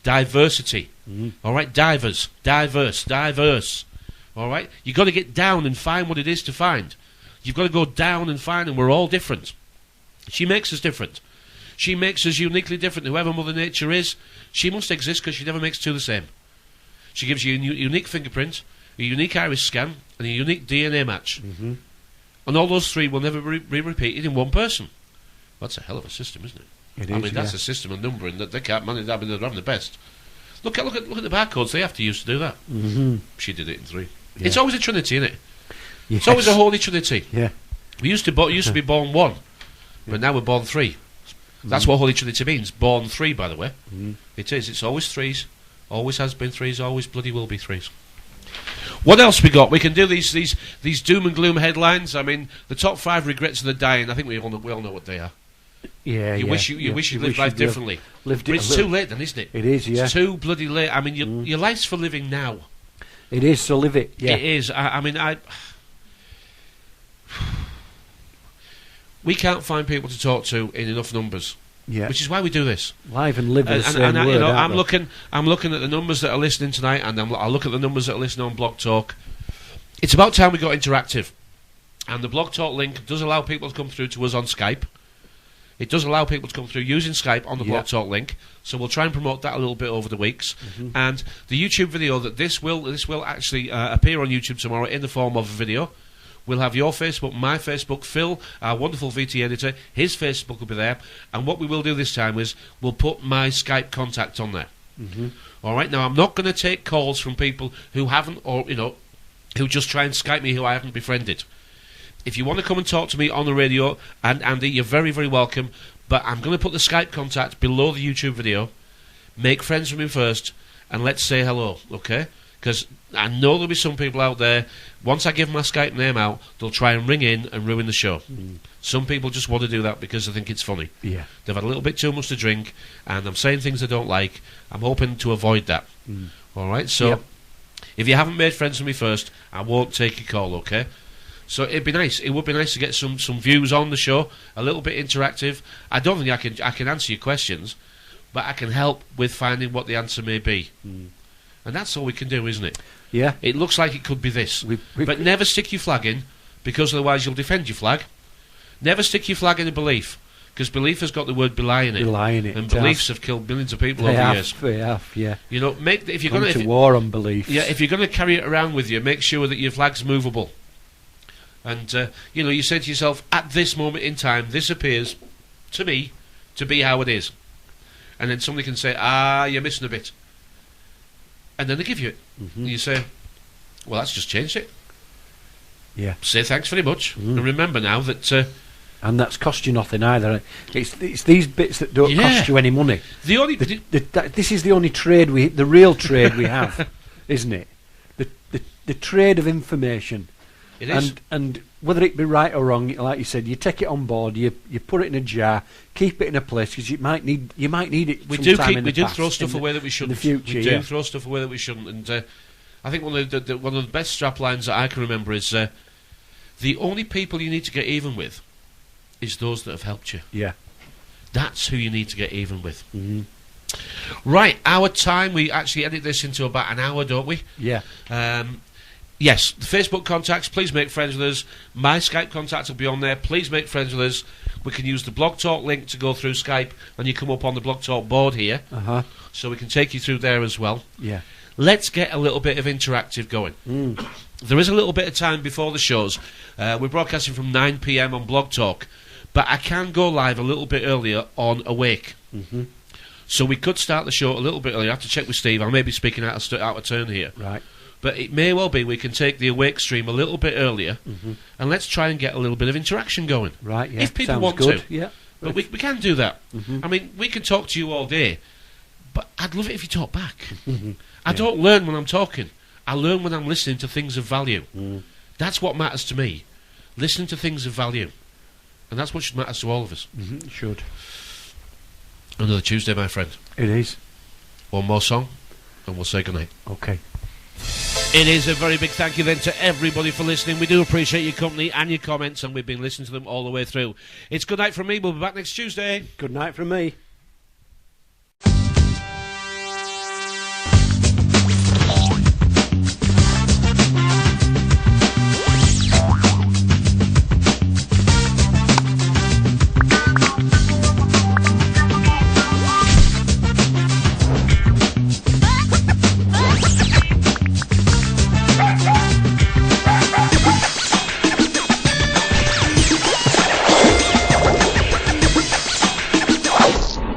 Diversity. All right? Diverse. All right? You've got to get down and find what it is to find. You've got to go down and find, and we're all different. She makes us different. She makes us uniquely different. Whoever Mother Nature is, she must exist because she never makes two the same. She gives you a unique fingerprint, a unique iris scan, and a unique DNA match. And all those three will never be repeated in one person. That's a hell of a system, isn't it? I mean, that's a system of numbering that they can't manage. I mean, they're having the best. Look at the barcodes they have to use to do that. She did it in 3. Yeah. It's always a trinity, isn't it? Yes. It's always a holy trinity. Yeah. We used to be born 1, but now we're born 3. That's what holy trinity means. Born 3, by the way. It is. It's always 3s. Always has been 3s. Always bloody will be 3s. What else we got? We can do these doom and gloom headlines. I mean, the top 5 regrets of the dying. I think we all know what they are. Yeah, you wish you lived life differently. But it's too late then, isn't it? It is, yeah. It's too bloody late. I mean, your life's for living now. It is, so live it. Yeah. It is. We can't find people to talk to in enough numbers. Yeah. Which is why we do this. Live and live the same word, I'm looking at the numbers that are listening tonight, and I'll look at the numbers that are listening on Blog Talk. It's about time we got interactive. And the Blog Talk link does allow people to come through to us on Skype. It does allow people to come through using Skype on the Blog Talk link. So we'll try and promote that a little bit over the weeks. And the YouTube video that this will actually appear on YouTube tomorrow in the form of a video We'll have your Facebook, my Facebook, Phil, our wonderful VT editor, his Facebook will be there. And what we will do this time is we'll put my Skype contact on there. All right, now I'm not going to take calls from people who haven't, or, who just try and Skype me who I haven't befriended. If you want to come and talk to me on the radio, and Andy, you're very, very welcome. But I'm going to put the Skype contact below the YouTube video. Make friends with me first, and let's say hello, okay? Because I know there'll be some people out there, once I give my Skype name out, they'll try and ring in and ruin the show. Some people just want to do that because they think it's funny. Yeah. They've had a little bit too much to drink, and I'm saying things they don't like. I'm hoping to avoid that. All right? So, if you haven't made friends with me first, I won't take your call, okay? So it'd be nice. It would be nice to get some views on the show, a little bit interactive. I don't think I can answer your questions, but I can help with finding what the answer may be. And that's all we can do, isn't it? Yeah. It looks like it could be this. But never stick your flag in, because otherwise you'll defend your flag. Never stick your flag in a belief, because belief has got the word belie in it. Belie in it. And beliefs have killed millions of people They over have, years. They have, yeah. You know, if you're Gone going to war on beliefs. Yeah, if you're going to carry it around with you, make sure that your flag's movable. And, you say to yourself, at this moment in time, this appears, to me, to be how it is. And then somebody can say, you're missing a bit. And then they give you it. And you say, well, that's just changed it. Yeah. Say thanks very much. And remember now that... and that's cost you nothing either. It's these bits that don't cost you any money. This is the only trade the real trade we have, isn't it? The trade of information. It is. And whether it be right or wrong, like you said, you take it on board, you put it in a jar, keep it in a place because you might need it. We do throw stuff away that we shouldn't. In the future, we do throw stuff away that we shouldn't. And I think one of the best strap lines that I can remember is the only people you need to get even with is those that have helped you. Yeah, that's who you need to get even with. Right, our time. We actually edit this into about an hour, don't we? Yeah. Yes, the Facebook contacts, please make friends with us. My Skype contact will be on there. Please make friends with us. We can use the Blog Talk link to go through Skype, and you come up on the Blog Talk board here. So we can take you through there as well. Yeah. Let's get a little bit of interactive going. There is a little bit of time before the shows. We're broadcasting from 9 p.m. on Blog Talk, but I can go live a little bit earlier on Awake. So we could start the show a little bit earlier. I have to check with Steve. I may be speaking out of turn here. Right. But it may well be we can take the Awake stream a little bit earlier, and let's try and get a little bit of interaction going. Right, yeah. If people Sounds want good. to. Yeah. But we can do that. I mean, we can talk to you all day, but I'd love it if you talk back. I don't learn when I'm talking. I learn when I'm listening to things of value. That's what matters to me. Listening to things of value. And that's what matters to all of us. It should. Another Tuesday, my friend. It is. One more song, and we'll say goodnight. Okay. It is a very big thank you then to everybody for listening. We do appreciate your company and your comments, and we've been listening to them all the way through. It's good night from me. We'll be back next Tuesday. Good night from me.